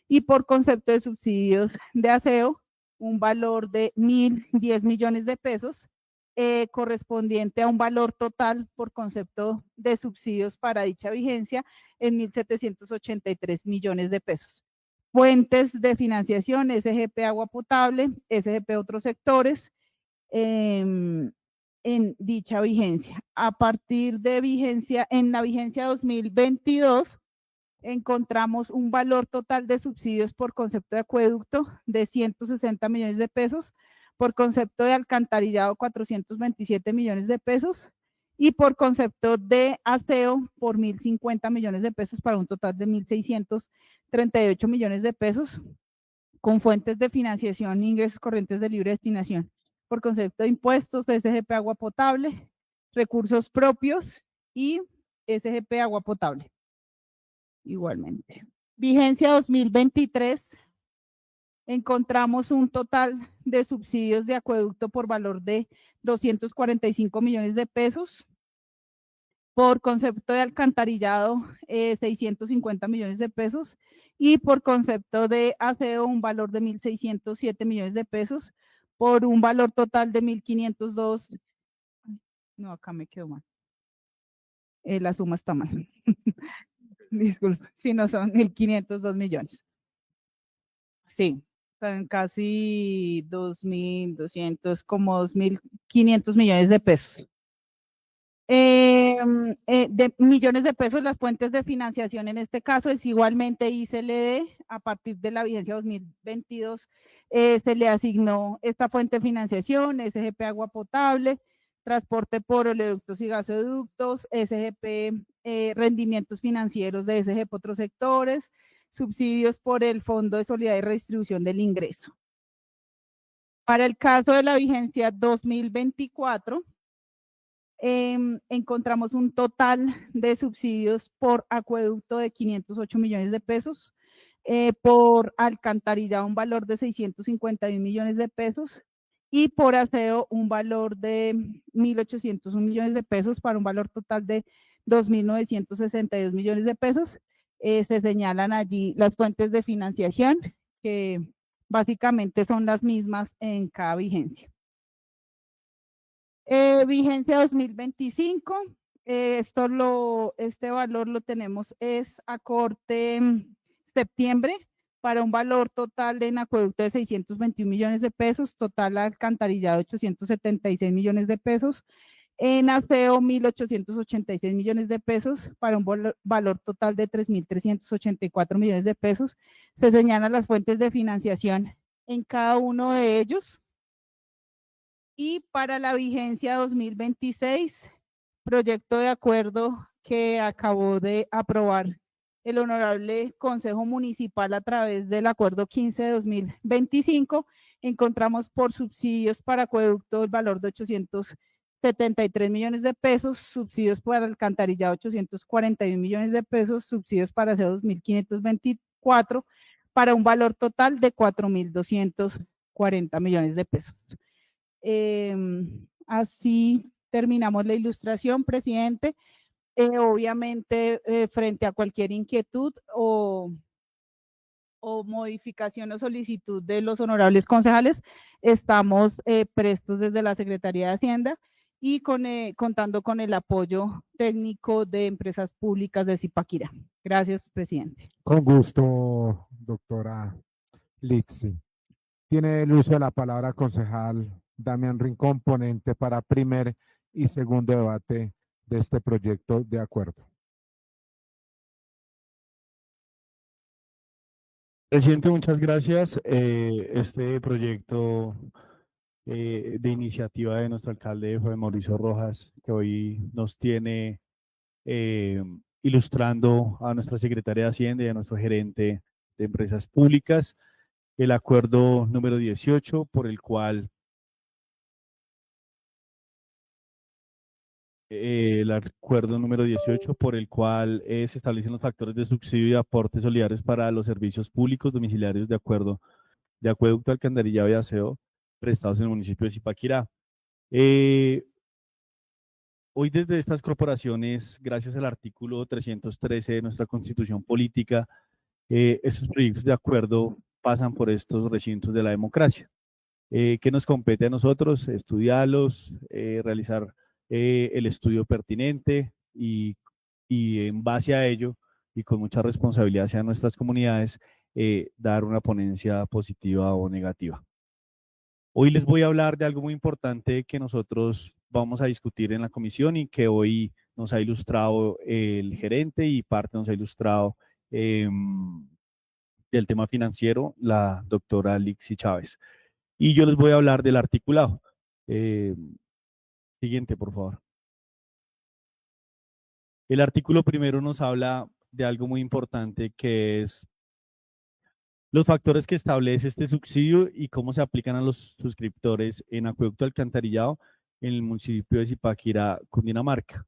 y por concepto de subsidios de aseo un valor de 1.010 millones de pesos, correspondiente a un valor total por concepto de subsidios para dicha vigencia en 1.783 millones de pesos. Fuentes de financiación, SGP Agua Potable, SGP Otros Sectores, en dicha vigencia. A partir de vigencia, en la vigencia 2022, encontramos un valor total de subsidios por concepto de acueducto de 160 millones de pesos, por concepto de alcantarillado 427 millones de pesos y por concepto de aseo por 1.050 millones de pesos para un total de 1.638 millones de pesos con fuentes de financiación e ingresos corrientes de libre destinación. Por concepto de impuestos, SGP Agua Potable, recursos propios y SGP Agua Potable. Igualmente. Vigencia 2023. Encontramos un total de subsidios de acueducto por valor de 245 millones de pesos. Por concepto de alcantarillado, 650 millones de pesos. Y por concepto de aseo, un valor de 1.607 millones de pesos. Por un valor total de 1.502. No, acá me quedo mal. La suma está mal. Disculpe, si no son 1.502 millones. Sí. Son casi 2.200, como 2.500 millones de pesos. De millones de pesos, las fuentes de financiación en este caso es igualmente ICLD. A partir de la vigencia 2022 se le asignó esta fuente de financiación, SGP Agua Potable, transporte por oleoductos y gasoductos, SGP rendimientos financieros de SGP Otros Sectores, subsidios por el Fondo de Solidaridad y Redistribución del Ingreso. Para el caso de la vigencia 2024, encontramos un total de subsidios por acueducto de 508 millones de pesos, por alcantarillado un valor de 651 millones de pesos y por aseo un valor de 1.801 millones de pesos para un valor total de 2.962 millones de pesos. Se señalan allí las fuentes de financiación, que básicamente son las mismas en cada vigencia. Vigencia 2025, este valor lo tenemos es a corte septiembre, para un valor total en acueducto de 621 millones de pesos, total alcantarillado 876 millones de pesos, en aseo 1.886 millones de pesos, para un valor total de 3.384 millones de pesos. Se señalan las fuentes de financiación en cada uno de ellos. Y para la vigencia 2026, proyecto de acuerdo que acabó de aprobar el Honorable Consejo Municipal a través del Acuerdo 15 de 2025, encontramos por subsidios para acueducto el valor de 873 millones de pesos, subsidios para alcantarillado 841 millones de pesos, subsidios para aseo 2.524, para un valor total de 4.240 millones de pesos. Así terminamos la ilustración, presidente. Obviamente, frente a cualquier inquietud o modificación o solicitud de los honorables concejales, estamos prestos desde la Secretaría de Hacienda y contando con el apoyo técnico de Empresas Públicas de Zipaquirá. Gracias, presidente. Con gusto, doctora Litsi. Tiene el uso de la palabra concejal Damián Rincón, ponente para primer y segundo debate de este proyecto de acuerdo. Presidente, muchas gracias. Este proyecto de iniciativa de nuestro alcalde José Mauricio Rojas, que hoy nos tiene ilustrando a nuestra secretaria de Hacienda y a nuestro gerente de Empresas Públicas, el acuerdo número 18, por el cual se establecen los factores de subsidio y aportes solidarios para los servicios públicos domiciliarios de acueducto, alcantarillado y aseo prestados en el municipio de Zipaquirá. Hoy desde estas corporaciones, gracias al artículo 313 de nuestra Constitución Política, estos proyectos de acuerdo pasan por estos recintos de la democracia. ¿Qué nos compete a nosotros? Estudiarlos, realizar el estudio pertinente y en base a ello y con mucha responsabilidad hacia nuestras comunidades, dar una ponencia positiva o negativa. Hoy les voy a hablar de algo muy importante que nosotros vamos a discutir en la comisión y que hoy nos ha ilustrado el gerente y parte nos ha ilustrado del tema financiero la doctora Lixi Chávez. Y yo les voy a hablar del articulado. Siguiente, por favor. El artículo primero nos habla de algo muy importante que es los factores que establece este subsidio y cómo se aplican a los suscriptores en acueducto alcantarillado en el municipio de Zipaquirá, Cundinamarca.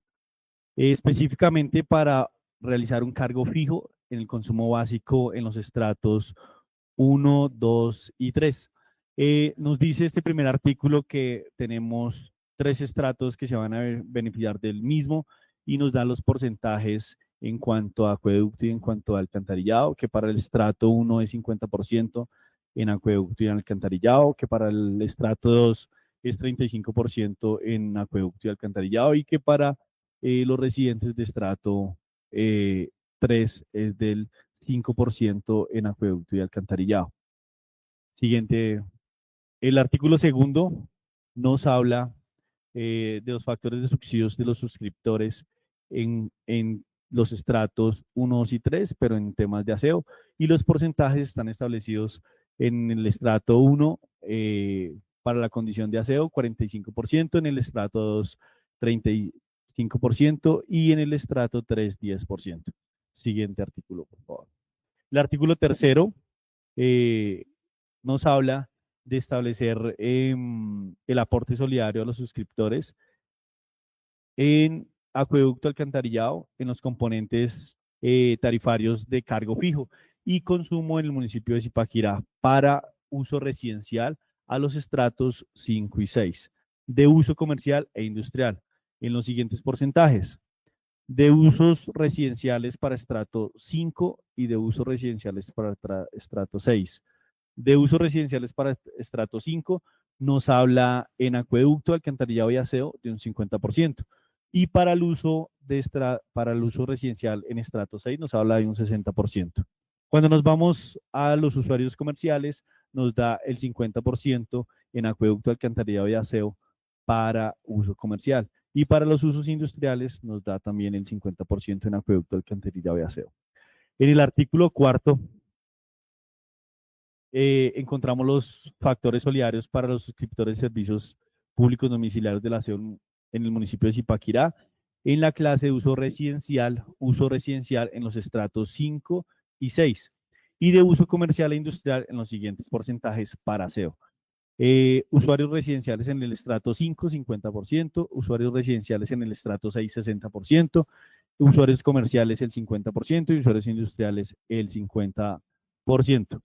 Específicamente para realizar un cargo fijo en el consumo básico en los estratos 1, 2 y 3. Nos dice este primer artículo que tenemos 3 estratos que se van a beneficiar del mismo y nos da los porcentajes en cuanto a acueducto y en cuanto a alcantarillado, que para el estrato 1 es 50% en acueducto y en alcantarillado, que para el estrato 2 es 35% en acueducto y alcantarillado y que para los residentes de estrato 3 es del 5% en acueducto y alcantarillado. Siguiente. El artículo segundo nos habla de los factores de subsidios de los suscriptores en los estratos 1, 2 y 3, pero en temas de aseo, y los porcentajes están establecidos en el estrato 1 para la condición de aseo, 45%, en el estrato 2, 35% y en el estrato 3, 10%. Siguiente artículo, por favor. El artículo tercero nos habla de establecer el aporte solidario a los suscriptores en acueducto alcantarillado en los componentes tarifarios de cargo fijo y consumo en el municipio de Zipaquirá para uso residencial a los estratos 5 y 6, de uso comercial e industrial, en los siguientes porcentajes: de usos residenciales para estrato 5 y de usos residenciales para estrato 6. De usos residenciales para estrato 5 nos habla en acueducto, alcantarillado y aseo de un 50%. Y para el uso residencial en estrato 6 nos habla de un 60%. Cuando nos vamos a los usuarios comerciales, nos da el 50% en acueducto, alcantarillado y aseo para uso comercial. Y para los usos industriales nos da también el 50% en acueducto, alcantarillado y aseo. En el artículo 4 encontramos los factores solidarios para los suscriptores de servicios públicos domiciliarios del aseo en el municipio de Zipaquirá, en la clase de uso residencial en los estratos 5 y 6, y de uso comercial e industrial en los siguientes porcentajes para aseo. Usuarios residenciales en el estrato 5, 50%, usuarios residenciales en el estrato 6, 60%, usuarios comerciales el 50% y usuarios industriales el 50%.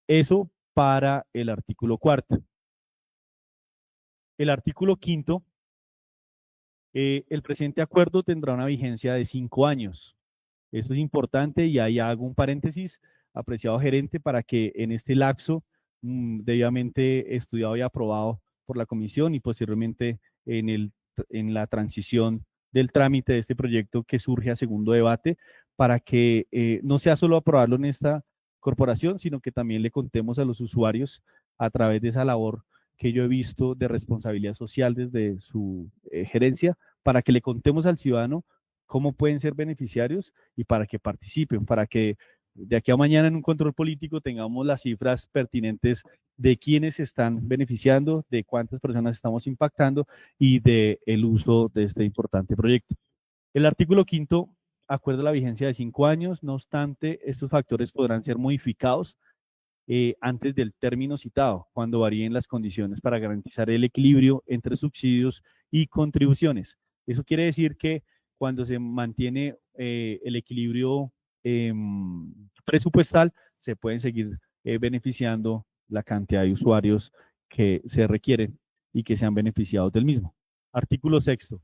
Eso para el artículo 4. El artículo 5, el presente acuerdo tendrá una vigencia de 5 años. Esto es importante y ahí hago un paréntesis, apreciado gerente, para que en este lapso debidamente estudiado y aprobado por la comisión y posteriormente en la transición del trámite de este proyecto que surge a segundo debate, para que no sea solo aprobarlo en esta corporación, sino que también le contemos a los usuarios a través de esa labor que yo he visto de responsabilidad social desde su gerencia, para que le contemos al ciudadano cómo pueden ser beneficiarios y para que participen, para que de aquí a mañana en un control político tengamos las cifras pertinentes de quiénes están beneficiando, de cuántas personas estamos impactando y del uso de este importante proyecto. El artículo 5 acuerda la vigencia de 5 años, no obstante, estos factores podrán ser modificados antes del término citado, cuando varíen las condiciones para garantizar el equilibrio entre subsidios y contribuciones. Eso quiere decir que cuando se mantiene el equilibrio presupuestal, se pueden seguir beneficiando la cantidad de usuarios que se requieren y que sean beneficiados del mismo. Artículo 6.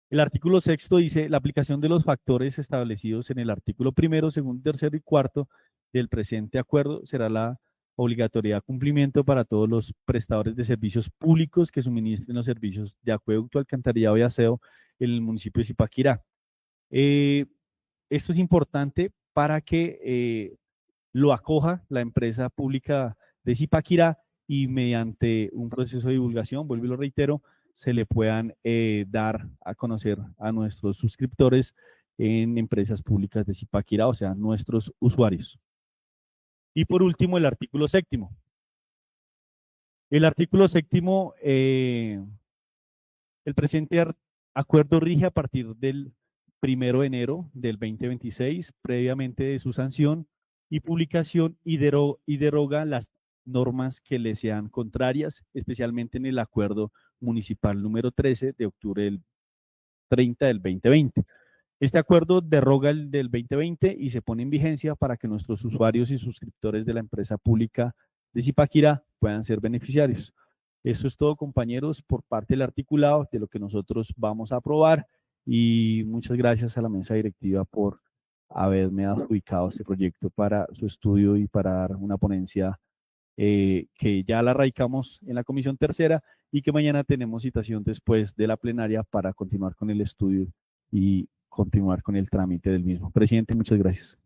El artículo 6 dice: la aplicación de los factores establecidos en el artículo 1, 2, 3 y 4 del presente acuerdo será la obligatoriedad de cumplimiento para todos los prestadores de servicios públicos que suministren los servicios de acueducto, alcantarillado y aseo en el municipio de Zipaquirá. Esto es importante para que lo acoja la empresa pública de Zipaquirá y mediante un proceso de divulgación, vuelvo y lo reitero, se le puedan dar a conocer a nuestros suscriptores en empresas públicas de Zipaquirá, o sea, nuestros usuarios. Y por último, el artículo 7. El artículo 7, el presente acuerdo rige a partir del 1 de enero del 2026, previamente de su sanción y publicación, y deroga las normas que le sean contrarias, especialmente en el acuerdo municipal número 13 de octubre del 30 del 2020. Este acuerdo deroga el del 2020 y se pone en vigencia para que nuestros usuarios y suscriptores de la empresa pública de Zipaquirá puedan ser beneficiarios. Eso es todo, compañeros, por parte del articulado de lo que nosotros vamos a aprobar, y muchas gracias a la mesa directiva por haberme adjudicado este proyecto para su estudio y para dar una ponencia que ya la radicamos en la comisión tercera y que mañana tenemos citación después de la plenaria para continuar con el estudio y continuar con el trámite del mismo. Presidente, muchas gracias.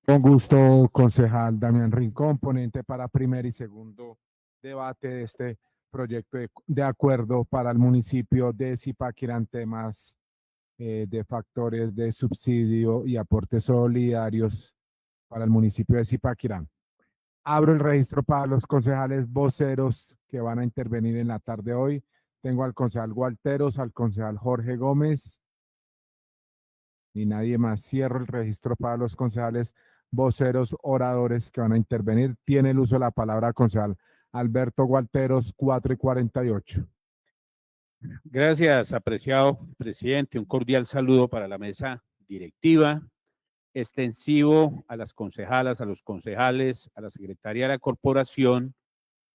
Con gusto, concejal Damián Rincón, ponente para primer y segundo debate de este proyecto de acuerdo para el municipio de Zipaquirá en temas de factores de subsidio y aportes solidarios para el municipio de Zipaquirá. Abro el registro para los concejales voceros que van a intervenir en la tarde de hoy. Tengo al concejal Gualteros, al concejal Jorge Gómez y nadie más. Cierro el registro para los concejales voceros oradores que van a intervenir. Tiene el uso de la palabra concejal Alberto Gualteros, 4:48. Gracias, apreciado presidente. Un cordial saludo para la mesa directiva, extensivo a las concejalas, a los concejales, a la secretaria de la corporación,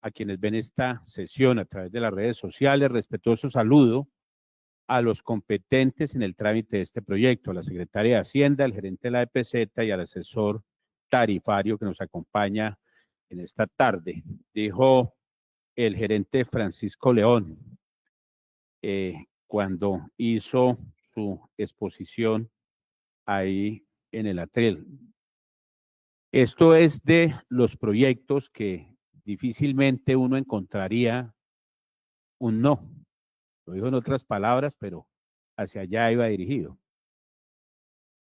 a quienes ven esta sesión a través de las redes sociales. Respetuoso saludo a los competentes en el trámite de este proyecto, a la secretaria de Hacienda, al gerente de la EPZ y al asesor tarifario que nos acompaña en esta tarde. Dijo el gerente Francisco León cuando hizo su exposición ahí en el atril: Esto es de los proyectos que difícilmente uno encontraría un no. Lo digo en otras palabras, pero hacia allá iba dirigido.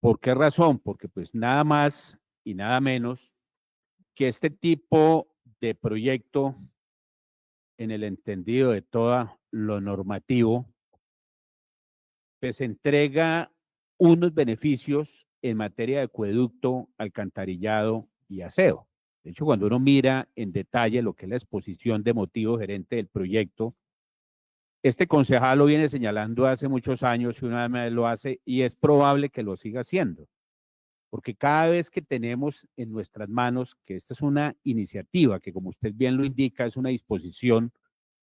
¿Por qué razón? Porque pues nada más y nada menos que este tipo de proyecto, en el entendido de todo lo normativo, pues entrega unos beneficios en materia de acueducto, alcantarillado y aseo. De hecho, cuando uno mira en detalle lo que es la exposición de motivo gerente del proyecto, este concejal lo viene señalando hace muchos años y una vez lo hace y es probable que lo siga haciendo. Porque cada vez que tenemos en nuestras manos que esta es una iniciativa que, como usted bien lo indica, es una disposición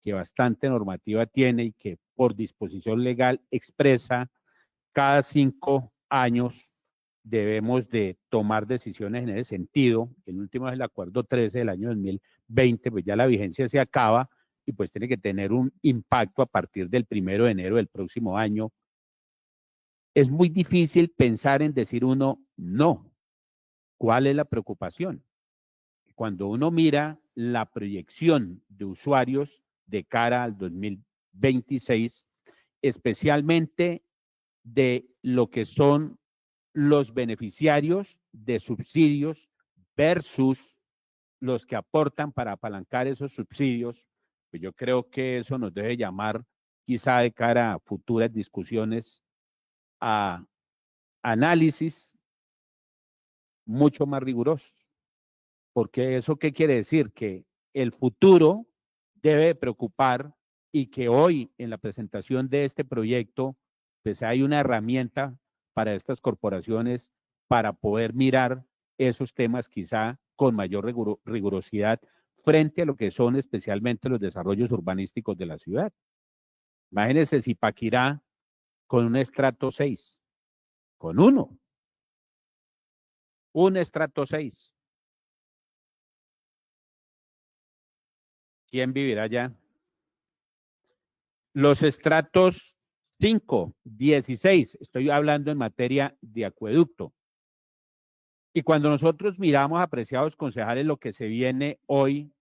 que bastante normativa tiene y que por disposición legal expresa cada 5 años debemos de tomar decisiones en ese sentido. El último es el acuerdo 13 del año 2020, pues ya la vigencia se acaba y pues tiene que tener un impacto a partir del 1 de enero del próximo año. Es muy difícil pensar en decir uno no. ¿Cuál es la preocupación? Cuando uno mira la proyección de usuarios de cara al 2026, especialmente de lo que son los beneficiarios de subsidios versus los que aportan para apalancar esos subsidios, pues yo creo que eso nos debe llamar quizá de cara a futuras discusiones a análisis mucho más rigurosos. Porque eso qué quiere decir? Que el futuro debe preocupar y que hoy en la presentación de este proyecto pues hay una herramienta para estas corporaciones para poder mirar esos temas quizá con mayor rigurosidad frente a lo que son especialmente los desarrollos urbanísticos de la ciudad. Imagínense Zipaquirá con un estrato 6, con un estrato 6. ¿Quién vivirá allá? Los estratos 5, 16, estoy hablando en materia de acueducto. Y cuando nosotros miramos, apreciados concejales, lo que se viene hoy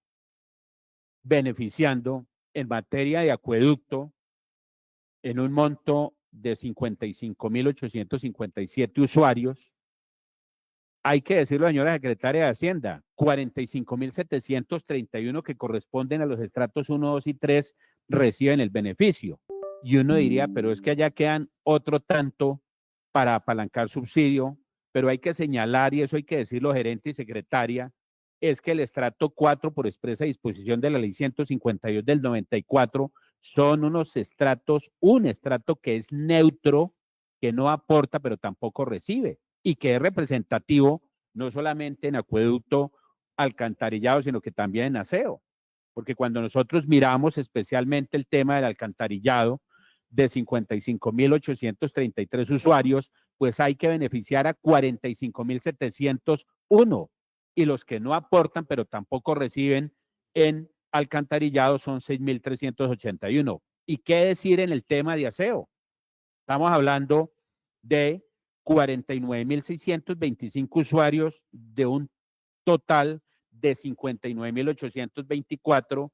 beneficiando en materia de acueducto, en un monto de 55.857 usuarios, hay que decirlo, señora secretaria de Hacienda, 45.731 que corresponden a los estratos 1, 2 y 3 reciben el beneficio. Y uno diría, pero es que allá quedan otro tanto para apalancar subsidio, pero hay que señalar, y eso hay que decirlo, gerente y secretaria, es que el estrato 4, por expresa disposición de la ley 152 del 94, son unos estratos, un estrato que es neutro, que no aporta, pero tampoco recibe, y que es representativo no solamente en acueducto, alcantarillado, sino que también en aseo. Porque cuando nosotros miramos especialmente el tema del alcantarillado, de 55.833 usuarios, pues hay que beneficiar a 45.701 y los que no aportan, pero tampoco reciben en alcantarillado son 6.381. ¿Y qué decir en el tema de aseo? Estamos hablando de 49.625 usuarios de un total de 59.824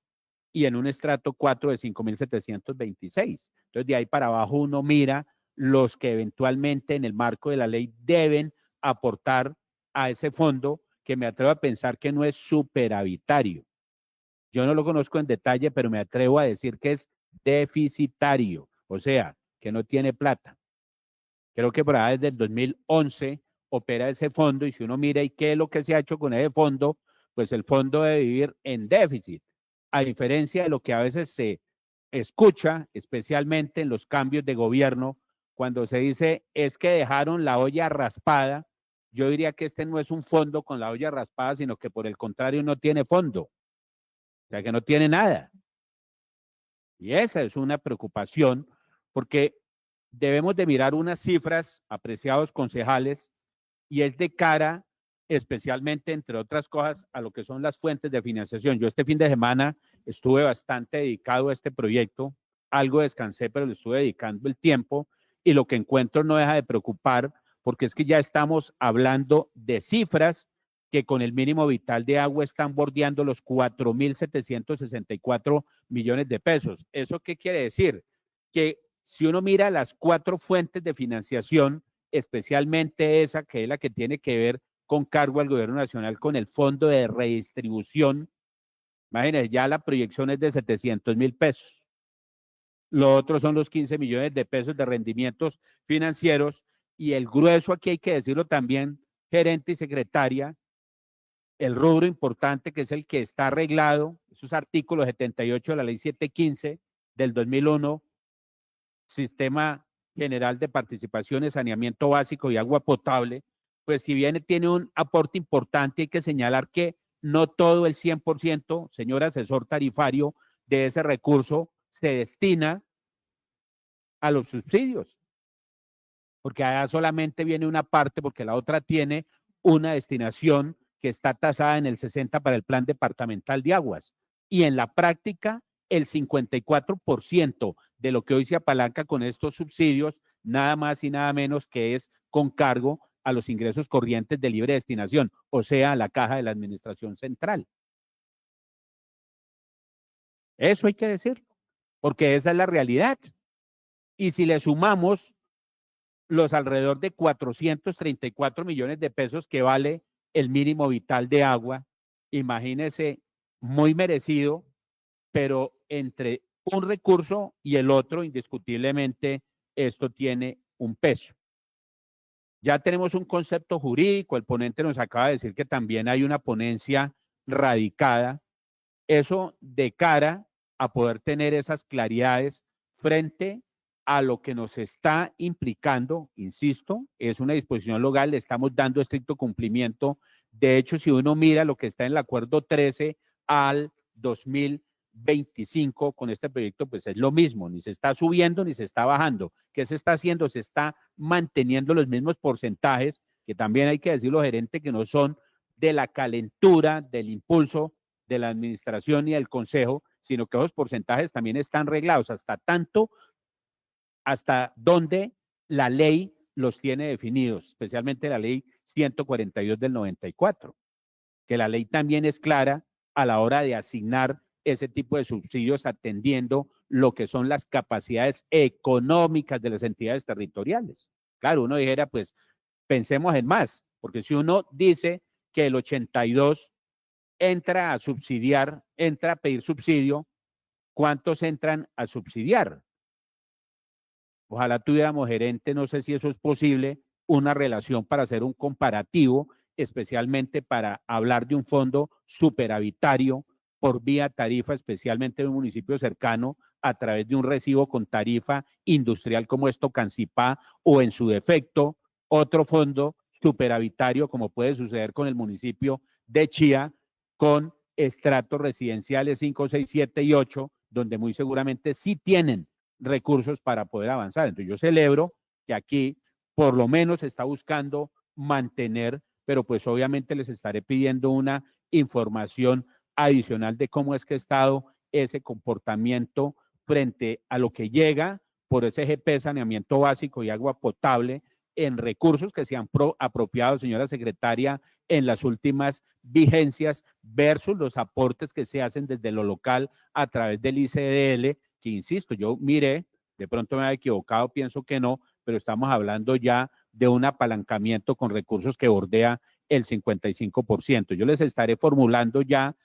y en un estrato 4 de 5.726. Entonces, de ahí para abajo uno mira los que eventualmente en el marco de la ley deben aportar a ese fondo que me atrevo a pensar que no es superavitario. Yo no lo conozco en detalle, pero me atrevo a decir que es deficitario, o sea, que no tiene plata. Creo que por ahí desde el 2011 opera ese fondo y si uno mira y qué es lo que se ha hecho con ese fondo, pues el fondo debe vivir en déficit, a diferencia de lo que a veces se escucha, especialmente en los cambios de gobierno, cuando se dice es que dejaron la olla raspada. Yo diría que este no es un fondo con la olla raspada, sino que por el contrario no tiene fondo, o sea que no tiene nada. Y esa es una preocupación porque debemos de mirar unas cifras, apreciados concejales, y es de cara especialmente, entre otras cosas, a lo que son las fuentes de financiación. Yo este fin de semana estuve bastante dedicado a este proyecto, algo descansé, pero le estuve dedicando el tiempo y lo que encuentro no deja de preocupar porque es que ya estamos hablando de cifras que con el mínimo vital de agua están bordeando los 4.764 millones de pesos. ¿Eso qué quiere decir? Que si uno mira las 4 fuentes de financiación, especialmente esa que es la que tiene que ver con cargo al gobierno nacional con el fondo de redistribución, imagínense, ya la proyección es de 700.000 pesos. Lo otro son los 15 millones de pesos de rendimientos financieros y el grueso, aquí hay que decirlo también, gerente y secretaria, el rubro importante que es el que está arreglado, esos artículos 78 de la ley 715 del 2001, Sistema General de Participaciones, Saneamiento Básico y Agua Potable, pues si bien tiene un aporte importante, hay que señalar que no todo el 100%, señor asesor tarifario, de ese recurso se destina a los subsidios, porque allá solamente viene una parte, porque la otra tiene una destinación que está tasada en el 60 para el Plan Departamental de Aguas. Y en la práctica, el 54% de lo que hoy se apalanca con estos subsidios, nada más y nada menos que es con cargo a los ingresos corrientes de libre destinación, o sea, a la caja de la Administración Central. Eso hay que decirlo, porque esa es la realidad. Y si le sumamos los alrededor de 434 millones de pesos que vale el mínimo vital de agua, imagínese, muy merecido, pero entre un recurso y el otro, indiscutiblemente, esto tiene un peso. Ya tenemos un concepto jurídico, el ponente nos acaba de decir que también hay una ponencia radicada, eso de cara a poder tener esas claridades frente a lo que nos está implicando, insisto, es una disposición legal, le estamos dando estricto cumplimiento. De hecho, si uno mira lo que está en el acuerdo 13 al 2025 con este proyecto, pues es lo mismo, ni se está subiendo ni se está bajando. ¿Qué se está haciendo? Se está manteniendo los mismos porcentajes, que también hay que decirlo, gerente, que no son de la calentura, del impulso de la administración y del consejo, sino que esos porcentajes también están reglados hasta donde la ley los tiene definidos, especialmente la ley 142 del 94, que la ley también es clara a la hora de asignar ese tipo de subsidios atendiendo lo que son las capacidades económicas de las entidades territoriales. Claro, uno dijera, pues pensemos en más, porque si uno dice que el 82 entra a subsidiar, entra a pedir subsidio, ¿cuántos entran a subsidiar? Ojalá tuviéramos, gerente, no sé si eso es posible, una relación para hacer un comparativo, especialmente para hablar de un fondo superavitario por vía tarifa, especialmente en un municipio cercano, a través de un recibo con tarifa industrial como es Tocancipá, o en su defecto, otro fondo superavitario, como puede suceder con el municipio de Chía, con estratos residenciales 5, 6, 7 y 8, donde muy seguramente sí tienen recursos para poder avanzar. Entonces yo celebro que aquí por lo menos se está buscando mantener, pero pues obviamente les estaré pidiendo una información adicional de cómo es que ha estado ese comportamiento frente a lo que llega por ese GP, saneamiento básico y agua potable, en recursos que se han apropiado, señora secretaria, en las últimas vigencias versus los aportes que se hacen desde lo local a través del ICDL, que insisto, yo miré, de pronto me había equivocado, pienso que no, pero estamos hablando ya de un apalancamiento con recursos que bordea el 55%. Yo les estaré formulando ya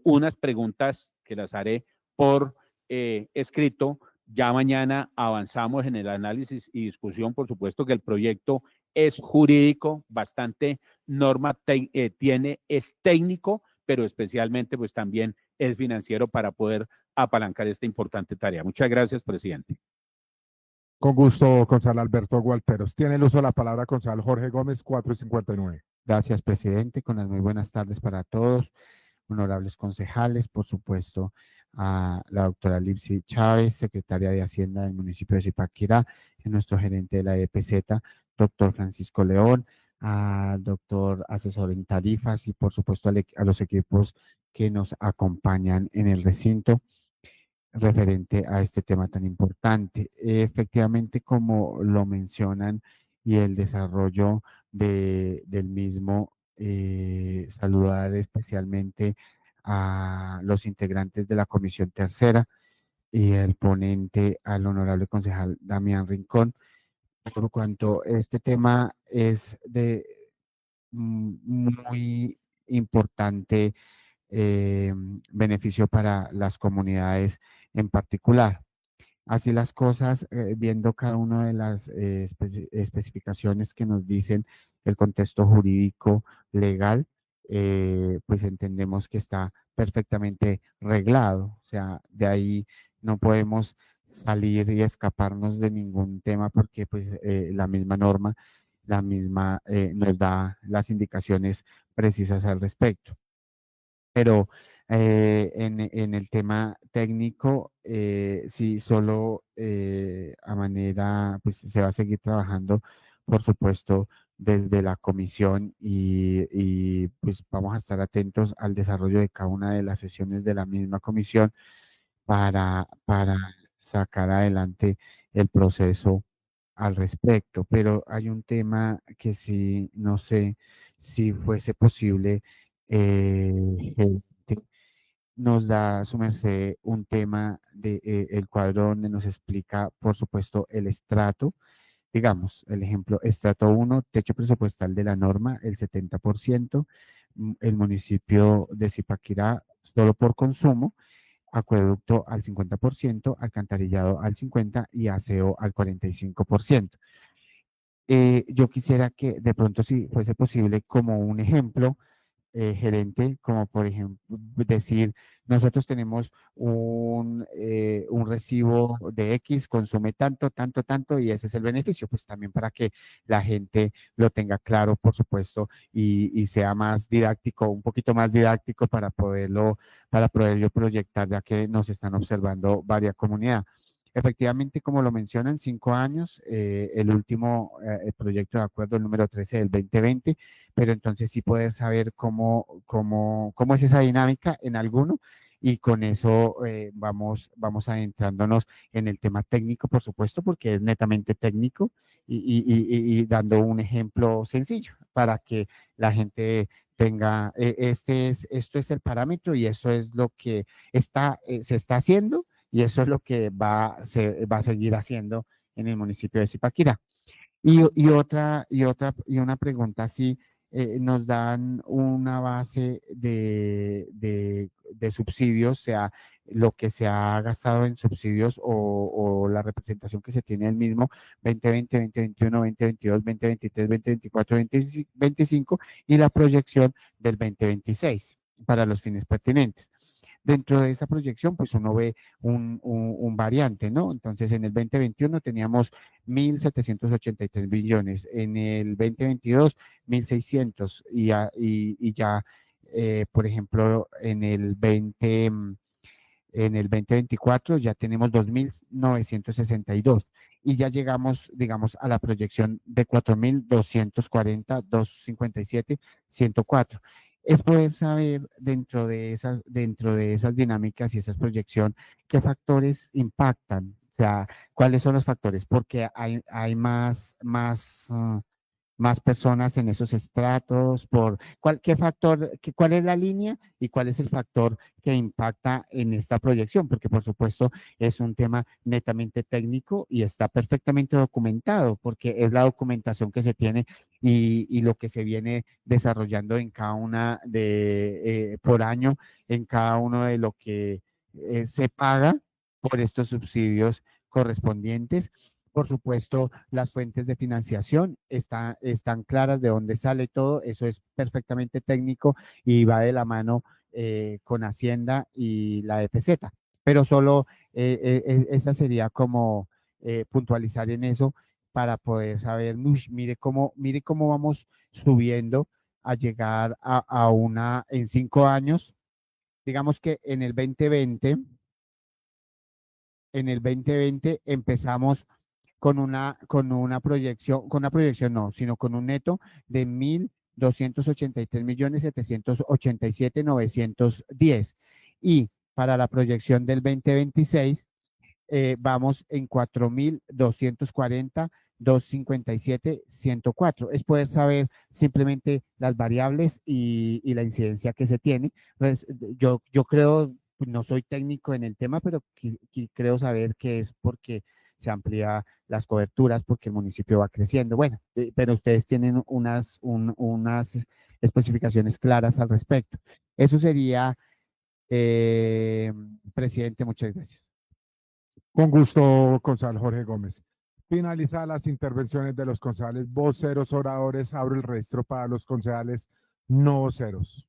unas preguntas que las haré por escrito. Ya mañana avanzamos en el análisis y discusión. Por supuesto que el proyecto es jurídico, bastante norma tiene, es técnico, pero especialmente pues también es financiero para poder apalancar esta importante tarea. Muchas gracias, presidente. Con gusto, concejal Alberto Gualteros. Tiene el uso de la palabra concejal Jorge Gómez, 459. Gracias, presidente. Con las muy buenas tardes para todos, honorables concejales, por supuesto, a la doctora Lipsy Chávez, secretaria de Hacienda del municipio de Zipaquirá, y nuestro gerente de la EPZ, doctor Francisco León, al doctor asesor en tarifas y, por supuesto, a los equipos que nos acompañan en el recinto referente a este tema tan importante. Efectivamente, como lo mencionan, y el desarrollo del mismo saludar especialmente a los integrantes de la Comisión Tercera y el ponente, al honorable concejal Damián Rincón, por cuanto este tema es de muy importante beneficio para las comunidades en particular. Así las cosas, viendo cada una de las especificaciones que nos dicen el contexto jurídico legal, pues entendemos que está perfectamente reglado. O sea, de ahí no podemos salir y escaparnos de ningún tema porque pues la misma norma, la misma nos da las indicaciones precisas al respecto. Pero en el tema técnico, sí, solo a manera, pues se va a seguir trabajando, por supuesto, desde la comisión y pues vamos a estar atentos al desarrollo de cada una de las sesiones de la misma comisión para sacar adelante el proceso al respecto. Pero hay un tema que sí, no sé si fuese posible nos da su merced un tema de el cuadro donde nos explica, por supuesto, el estrato. Digamos, el ejemplo, estrato 1, techo presupuestal de la norma, el 70%, el municipio de Zipaquirá solo por consumo, acueducto al 50%, alcantarillado al 50% y aseo al 45%. Yo quisiera que de pronto, si fuese posible, como un ejemplo, gerente, como por ejemplo decir, nosotros tenemos un recibo de X, consume tanto, tanto, tanto, y ese es el beneficio, pues también para que la gente lo tenga claro, por supuesto, y sea más didáctico, un poquito más didáctico para poderlo proyectar, ya que nos están observando varias comunidades. Efectivamente, como lo mencionan, 5 años, el último proyecto de acuerdo, el número 13 del 2020, pero entonces sí poder saber cómo es esa dinámica en alguno y con eso vamos adentrándonos en el tema técnico, por supuesto, porque es netamente técnico y dando un ejemplo sencillo para que la gente tenga, esto es el parámetro y eso es lo que se está haciendo y eso es lo que se va a seguir haciendo en el municipio de Zipaquirá. Y una pregunta, si nos dan una base de subsidios, o sea, lo que se ha gastado en subsidios o la representación que se tiene del mismo 2020, 2021, 2022, 2023, 2024, 2025 y la proyección del 2026 para los fines pertinentes. Dentro de esa proyección, pues uno ve un variante, ¿no? Entonces, en el 2021 teníamos 1.783 billones, en el 2022, 1.600 y ya, por ejemplo, en el 2024 ya tenemos 2.962 y ya llegamos, digamos, a la proyección de 4.240, 257, 104. Es poder saber dentro de esas dinámicas y esas proyecciones qué factores impactan, o sea, cuáles son los factores, porque hay más personas en esos estratos, qué factor, cuál es la línea y cuál es el factor que impacta en esta proyección, porque por supuesto es un tema netamente técnico y está perfectamente documentado, porque es la documentación que se tiene y lo que se viene desarrollando en cada una por año, en cada uno de lo que se paga por estos subsidios correspondientes. Por supuesto, las fuentes de financiación están claras de dónde sale todo, eso es perfectamente técnico y va de la mano con Hacienda y la EPZ, pero solo esa sería como puntualizar en eso para poder saber, mire cómo vamos subiendo a llegar en 5 años, digamos que en el 2020 empezamos con una proyección no, sino con un neto de 1.283.787.910. Y para la proyección del 2026 vamos en 4.240, 257, 104. Es poder saber simplemente las variables y la incidencia que se tiene. Pues, yo creo, no soy técnico en el tema, pero creo saber que es porque se amplía las coberturas, porque el municipio va creciendo. Bueno, pero ustedes tienen unas especificaciones claras al respecto. Eso sería, presidente, muchas gracias. Con gusto, concejal Jorge Gómez. Finalizadas las intervenciones de los concejales voceros oradores, abro el registro para los concejales no voceros.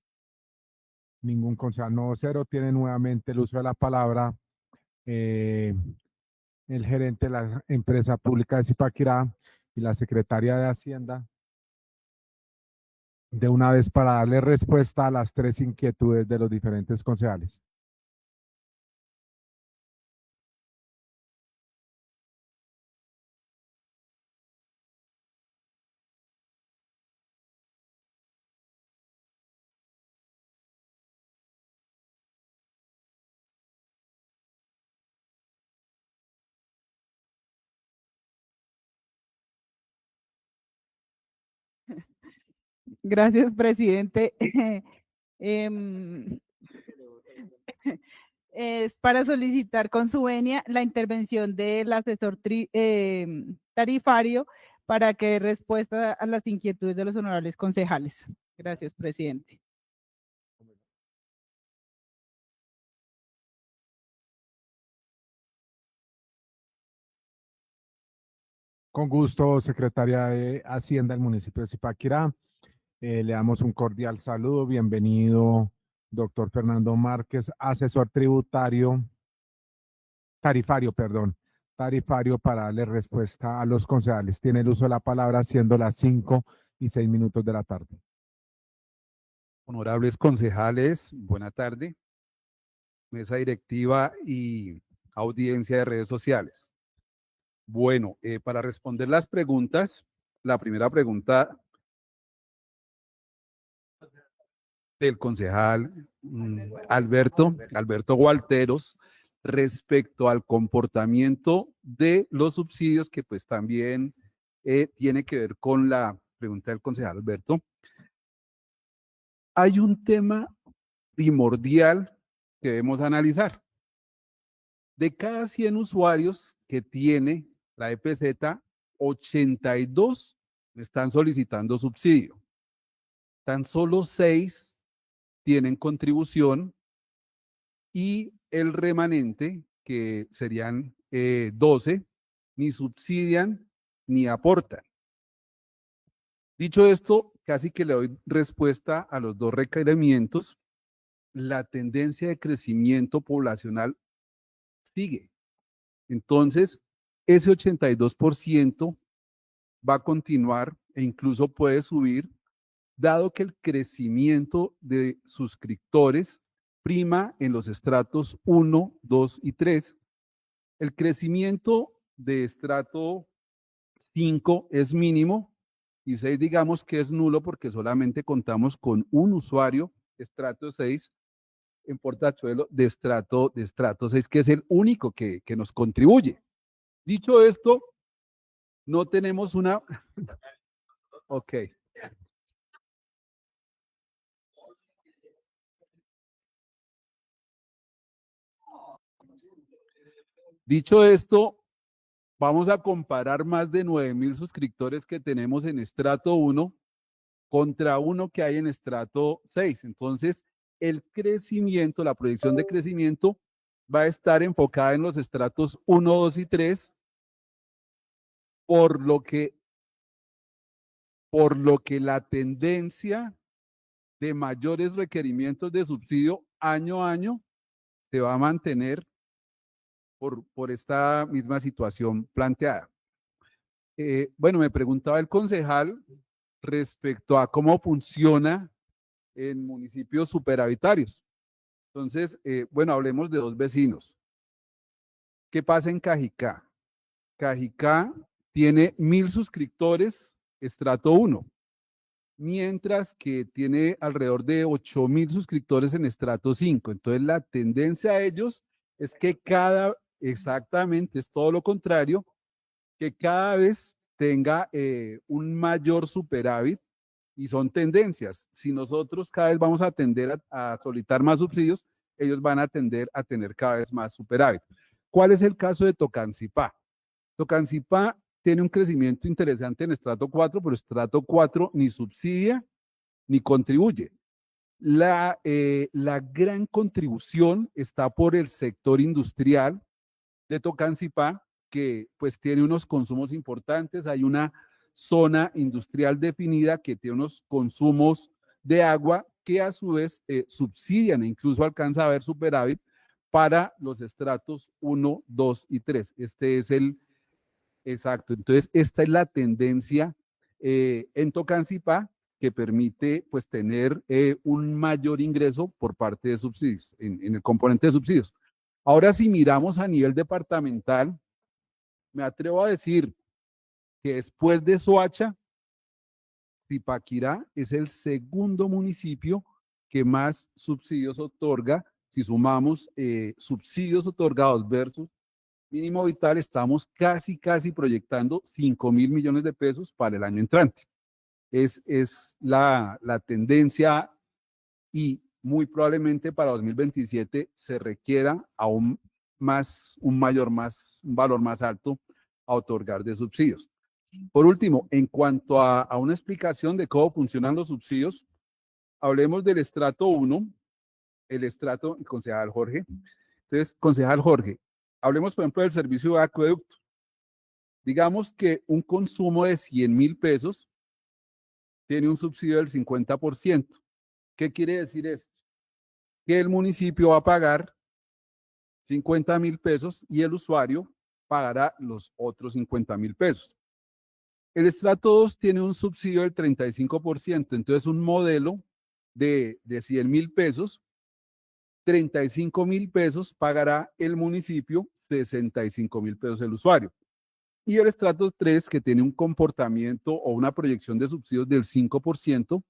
Ningún concejal no vocero. Tiene nuevamente el uso de la palabra el gerente de la empresa pública de Zipaquirá y la secretaria de Hacienda, de una vez para darle respuesta a las tres inquietudes de los diferentes concejales. Gracias, presidente. Em, es para solicitar con su venia la intervención del asesor tarifario para que dé respuesta a las inquietudes de los honorables concejales. Gracias, presidente. Con gusto, secretaria de Hacienda del municipio de Zipaquirá. Le damos un cordial saludo. Bienvenido, doctor Fernando Márquez, asesor tarifario, para darle respuesta a los concejales. Tiene el uso de la palabra siendo las 5:06 de la tarde. Honorables concejales, buena tarde. Mesa directiva y audiencia de redes sociales. Bueno, para responder las preguntas, la primera pregunta del concejal Alberto Gualteros, respecto al comportamiento de los subsidios, que pues también tiene que ver con la pregunta del concejal Alberto. Hay un tema primordial que debemos analizar. De cada 100 usuarios que tiene la EPZ, 82 están solicitando subsidio. Tan solo 6 tienen contribución y el remanente, que serían 12, ni subsidian ni aportan. Dicho esto, casi que le doy respuesta a los dos requerimientos. La tendencia de crecimiento poblacional sigue. Entonces, ese 82% va a continuar e incluso puede subir, dado que el crecimiento de suscriptores prima en los estratos 1, 2 y 3. El crecimiento de estrato 5 es mínimo y 6 digamos que es nulo porque solamente contamos con un usuario, estrato 6, en Portachuelo de estrato 6, que es el único que nos contribuye. Dicho esto, no tenemos una... Ok. Dicho esto, vamos a comparar más de 9,000 suscriptores que tenemos en estrato 1 contra uno que hay en estrato 6. Entonces, el crecimiento, la proyección de crecimiento va a estar enfocada en los estratos 1, 2 y 3, por lo que la tendencia de mayores requerimientos de subsidio año a año se va a mantener por esta misma situación planteada. Bueno, me preguntaba el concejal respecto a cómo funciona en municipios superhabitarios. Entonces, bueno, hablemos de dos vecinos. ¿Qué pasa en Cajicá? Cajicá tiene 1,000 suscriptores, estrato 1, mientras que tiene alrededor de 8,000 suscriptores en estrato 5. Entonces, la tendencia a ellos es que cada Exactamente, es todo lo contrario, que cada vez tenga un mayor superávit y son tendencias. Si nosotros cada vez vamos a tender a solicitar más subsidios, ellos van a tender a tener cada vez más superávit. ¿Cuál es el caso de Tocancipá? Tocancipá tiene un crecimiento interesante en estrato 4, pero estrato 4 ni subsidia ni contribuye. La gran contribución está por el sector industrial de Tocancipá, que pues tiene unos consumos importantes. Hay una zona industrial definida que tiene unos consumos de agua que a su vez subsidian e incluso alcanza a haber superávit para los estratos 1, 2 y 3. Este es el exacto. Entonces, esta es la tendencia en Tocancipá que permite pues tener un mayor ingreso por parte de subsidios, en el componente de subsidios. Ahora, si miramos a nivel departamental, me atrevo a decir que después de Soacha, Zipaquirá es el segundo municipio que más subsidios otorga. Si sumamos subsidios otorgados versus mínimo vital, estamos casi proyectando 5.000 millones de pesos para el año entrante. Es la tendencia y muy probablemente para 2027 se requiera aún más, un valor más alto a otorgar de subsidios. Por último, en cuanto a una explicación de cómo funcionan los subsidios, hablemos del estrato 1, el concejal Jorge. Entonces, concejal Jorge, hablemos por ejemplo del servicio de acueducto. Digamos que un consumo de 100.000 pesos tiene un subsidio del 50%. ¿Qué quiere decir esto? Que el municipio va a pagar 50.000 pesos y el usuario pagará los otros 50.000 pesos. El estrato 2 tiene un subsidio del 35%, entonces un modelo de 100.000 pesos, 35.000 pesos pagará el municipio, 65.000 pesos el usuario. Y el estrato 3, que tiene un comportamiento o una proyección de subsidios del 5%,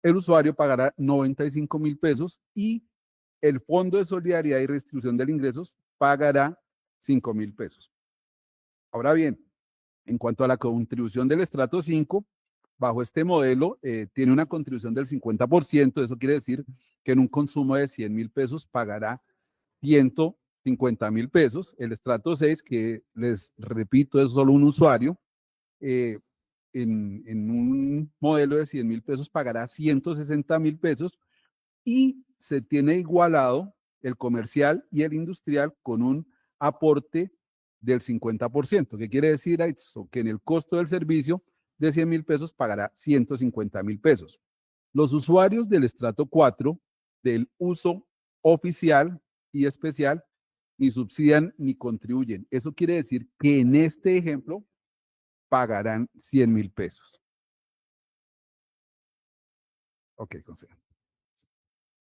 el usuario pagará 95.000 pesos y el Fondo de Solidaridad y Redistribución de Ingresos pagará 5.000 pesos. Ahora bien, en cuanto a la contribución del estrato 5, bajo este modelo tiene una contribución del 50%, eso quiere decir que en un consumo de 100.000 pesos pagará 150.000 pesos. El estrato 6, que les repito, es solo un usuario, en un modelo de 100.000 pesos pagará 160.000 pesos y se tiene igualado el comercial y el industrial con un aporte del 50%. ¿Qué quiere decir eso? Que en el costo del servicio de 100.000 pesos pagará 150.000 pesos. Los usuarios del estrato 4 del uso oficial y especial ni subsidian ni contribuyen. Eso quiere decir que en este ejemplo pagarán 100.000 pesos. Ok, concejal.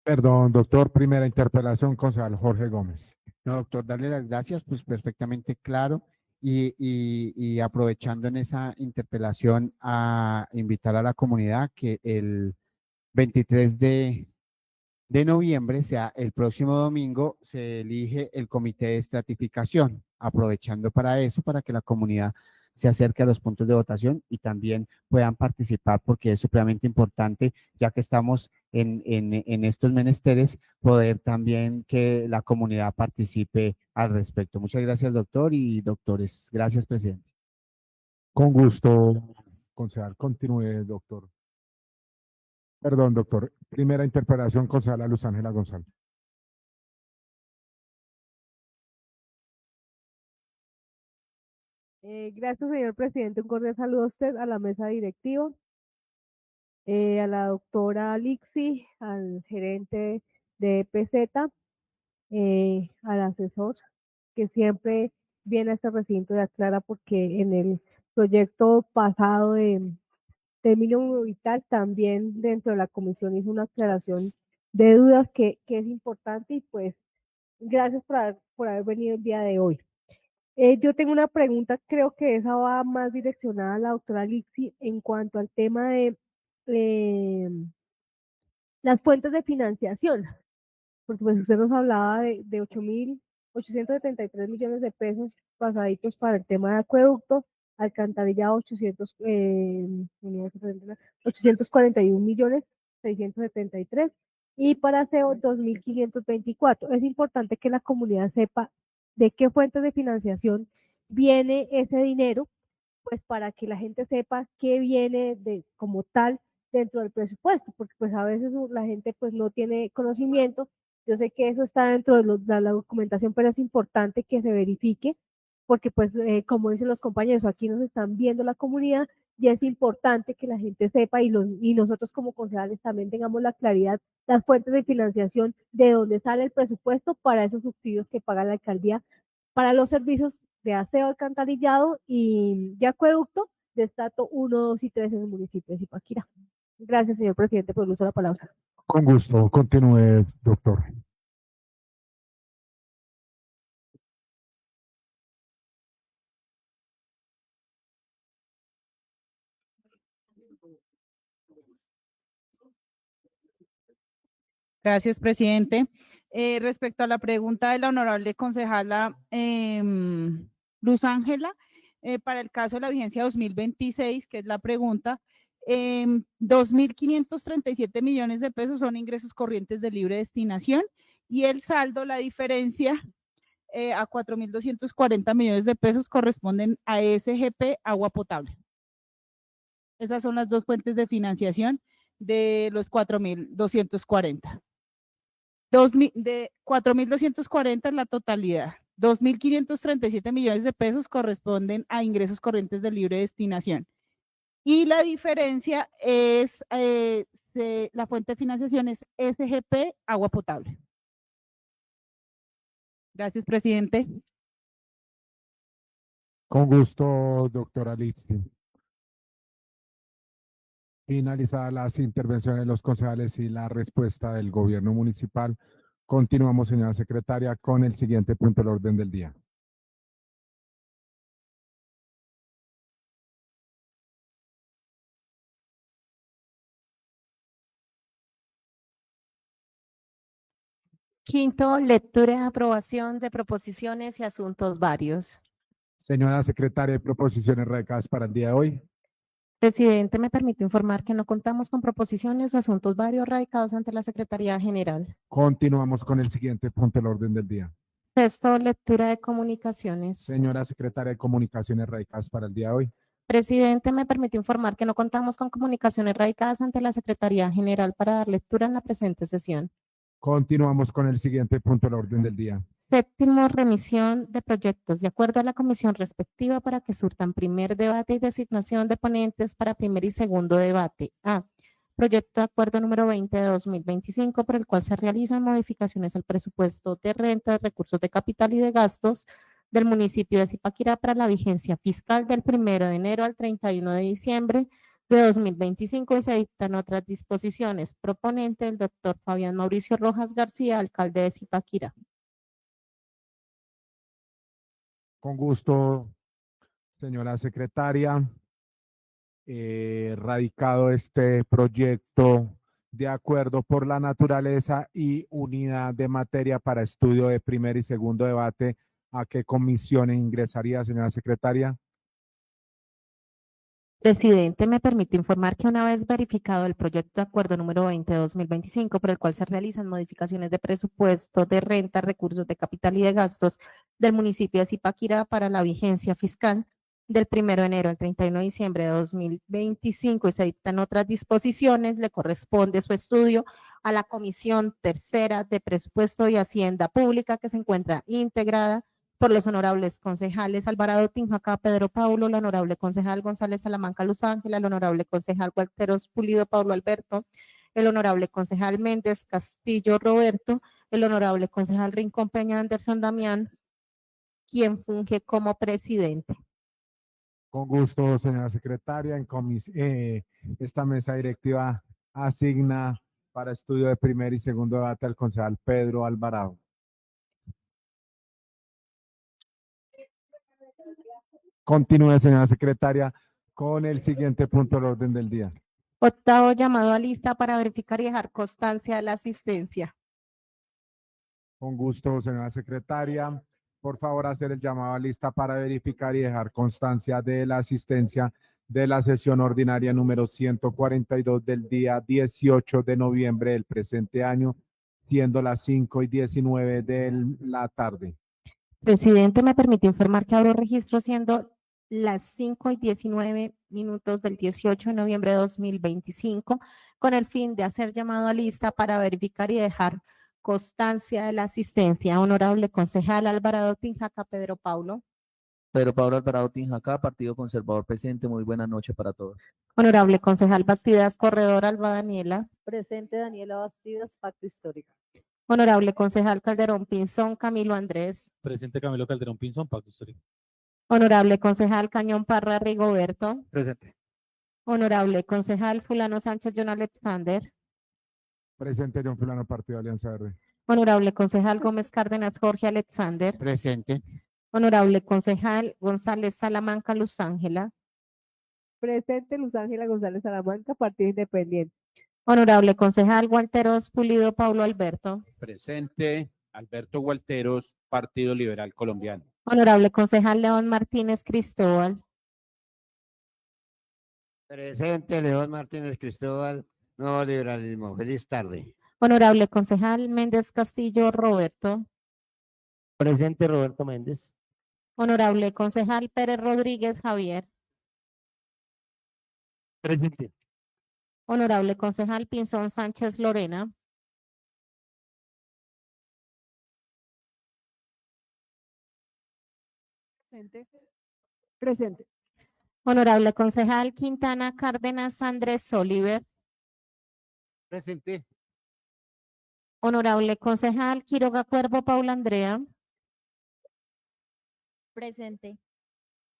Perdón, doctor, primera interpelación, concejal Jorge Gómez. No, doctor, darle las gracias, pues perfectamente claro. Y aprovechando en esa interpelación a invitar a la comunidad que el 23 de noviembre, sea el próximo domingo, se elige el comité de estratificación, aprovechando para eso, para que la comunidad se acerque a los puntos de votación y también puedan participar, porque es supremamente importante, ya que estamos en estos menesteres, poder también que la comunidad participe al respecto. Muchas gracias, doctor y doctores. Gracias, presidente. Con gusto, concejal. Continúe, doctor. Perdón, doctor. Primera interpelación, concejala Luz Ángela González. Gracias, señor presidente. Un cordial saludo a usted, a la mesa directiva, a la doctora Lixi, al gerente de EPZ, al asesor que siempre viene a este recinto de Aclara, porque en el proyecto pasado de mínimo vital también dentro de la comisión hizo una aclaración de dudas que es importante, y pues gracias por haber venido el día de hoy. Yo tengo una pregunta, creo que esa va más direccionada a la doctora Lixi en cuanto al tema de las fuentes de financiación, porque pues usted nos hablaba de 8.000 873 millones de pesos pasaditos para el tema de acueducto, alcantarillado 841 millones 673 y para aseo 2.524. Es importante que la comunidad sepa de qué fuentes de financiación viene ese dinero, pues para que la gente sepa qué viene de como tal dentro del presupuesto, porque pues a veces la gente pues no tiene conocimiento. Yo sé que eso está dentro de la documentación, pero es importante que se verifique, porque pues como dicen los compañeros, aquí nos están viendo la comunidad y es importante que la gente sepa y nosotros como concejales también tengamos la claridad, las fuentes de financiación, de dónde sale el presupuesto para esos subsidios que paga la alcaldía para los servicios de aseo, alcantarillado y de acueducto de estrato 1, 2 y 3 en el municipio de Zipaquirá. Gracias, señor presidente, por el uso de la palabra. Con gusto, continúe, doctor. Gracias, presidente. Respecto a la pregunta de la honorable concejala Luz Ángela, para el caso de la vigencia 2026, que es la pregunta, 2.537 millones de pesos son ingresos corrientes de libre destinación y el saldo, la diferencia a 4.240 millones de pesos corresponden a SGP Agua Potable. Esas son las dos fuentes de financiación de los 4.240. De 4.240 en la totalidad. 2.537 millones de pesos corresponden a ingresos corrientes de libre destinación. Y la diferencia es, la fuente de financiación es SGP Agua Potable. Gracias, presidente. Con gusto, doctora Lipsy. Finalizadas las intervenciones de los concejales y la respuesta del gobierno municipal, continuamos, señora secretaria, con el siguiente punto del orden del día. Quinto, lectura y aprobación de proposiciones y asuntos varios. Señora secretaria, proposiciones radicadas para el día de hoy. Presidente, me permite informar que no contamos con proposiciones o asuntos varios radicados ante la Secretaría General. Continuamos con el siguiente punto del orden del día. Sexto, lectura de comunicaciones. Señora secretaria de comunicaciones radicadas para el día de hoy. Presidente, me permite informar que no contamos con comunicaciones radicadas ante la Secretaría General para dar lectura en la presente sesión. Continuamos con el siguiente punto del orden del día. Séptimo, remisión de proyectos de acuerdo a la comisión respectiva para que surtan primer debate y designación de ponentes para primer y segundo debate. A. Proyecto de acuerdo número 20 de 2025 por el cual se realizan modificaciones al presupuesto de renta, recursos de capital y de gastos del municipio de Zipaquirá para la vigencia fiscal del 1 de enero al 31 de diciembre de 2025 y se dictan otras disposiciones. Proponente el doctor Fabián Mauricio Rojas García, alcalde de Zipaquirá. Con gusto, señora secretaria. Radicado este proyecto de acuerdo por la naturaleza y unidad de materia para estudio de primer y segundo debate, ¿a qué comisión ingresaría, señora secretaria? Presidente, me permite informar que una vez verificado el proyecto de acuerdo número 20 de 2025 por el cual se realizan modificaciones de presupuesto, de renta, recursos de capital y de gastos del municipio de Zipaquirá para la vigencia fiscal del 1 de enero al 31 de diciembre de 2025 y se dictan otras disposiciones, le corresponde su estudio a la Comisión Tercera de Presupuesto y Hacienda Pública que se encuentra integrada por los honorables concejales Alvarado Tinjacá, Pedro Paulo, la honorable concejal González Salamanca Luz Ángela, el honorable concejal Gualteros Pulido Pablo Alberto, el honorable concejal Méndez Castillo Roberto, el honorable concejal Rincón Peña Anderson Damián, quien funge como presidente. Con gusto, señora secretaria. Esta mesa directiva asigna para estudio de primer y segundo debate al concejal Pedro Alvarado. Continúe, señora secretaria, con el siguiente punto del orden del día. Octavo, llamado a lista para verificar y dejar constancia de la asistencia. Con gusto, señora secretaria. Por favor, hacer el llamado a lista para verificar y dejar constancia de la asistencia de la sesión ordinaria número 142 del día 18 de noviembre del presente año, siendo las 5:19 de la tarde. Presidente, me permite informar que abro registro siendo las 5:19 del 18 de noviembre de 2025, con el fin de hacer llamado a lista para verificar y dejar constancia de la asistencia. Honorable concejal Alvarado Tinjaca, Pedro Paulo. Pedro Pablo Alvarado Tinjacá, Partido Conservador presente. Muy buena noche para todos. Honorable concejal Bastidas Corredor, Alba Daniela. Presente Daniela Bastidas, Pacto Histórico. Honorable concejal Calderón Pinzón, Camilo Andrés. Presente Camilo Calderón Pinzón, Pacto Histórico. Honorable concejal Cañón Parra Rigoberto. Presente. Honorable concejal Fulano Sánchez John Alexander. Presente John Fulano, Partido Alianza Verde. Honorable concejal Gómez Cárdenas Jorge Alexander. Presente. Honorable concejal González Salamanca Luz Ángela. Presente Luz Ángela González Salamanca, Partido Independiente. Honorable concejal Gualteros Pulido Paulo Alberto. Presente Alberto Gualteros, Partido Liberal Colombiano. Honorable concejal León Martínez Cristóbal. Presente León Martínez Cristóbal, Nuevo Liberalismo. Feliz tarde. Honorable concejal Méndez Castillo Roberto. Presente Roberto Méndez. Honorable concejal Pérez Rodríguez Javier. Presente. Honorable concejal Pinzón Sánchez Lorena. Presente. Presente. Honorable concejal Quintana Cárdenas Andrés Oliver. Presente. Honorable concejal Quiroga Cuervo Paula Andrea. Presente.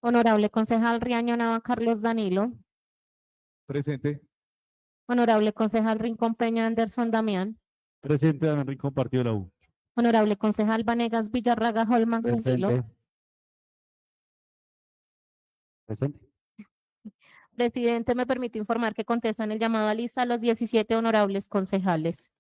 Honorable concejal Riaño Nava Carlos Danilo. Presente. Honorable concejal Rincón Peña Anderson Damián. Presente Damián Rincón, Partido de la U. Honorable concejal Vanegas Villarraga Holman Camilo. Presente. Presidente, me permite informar que contestan el llamado a lista a los 17 honorables concejales.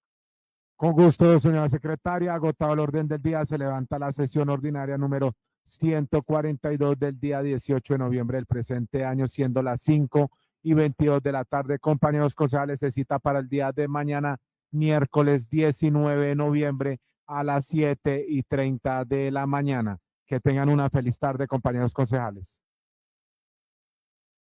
Con gusto, señora secretaria. Agotado el orden del día, se levanta la sesión ordinaria número 142 del día 18 de noviembre del presente año, siendo las 5:22 de la tarde. Compañeros concejales, se cita para el día de mañana, miércoles 19 de noviembre a las 7:30 de la mañana. Que tengan una feliz tarde, compañeros concejales.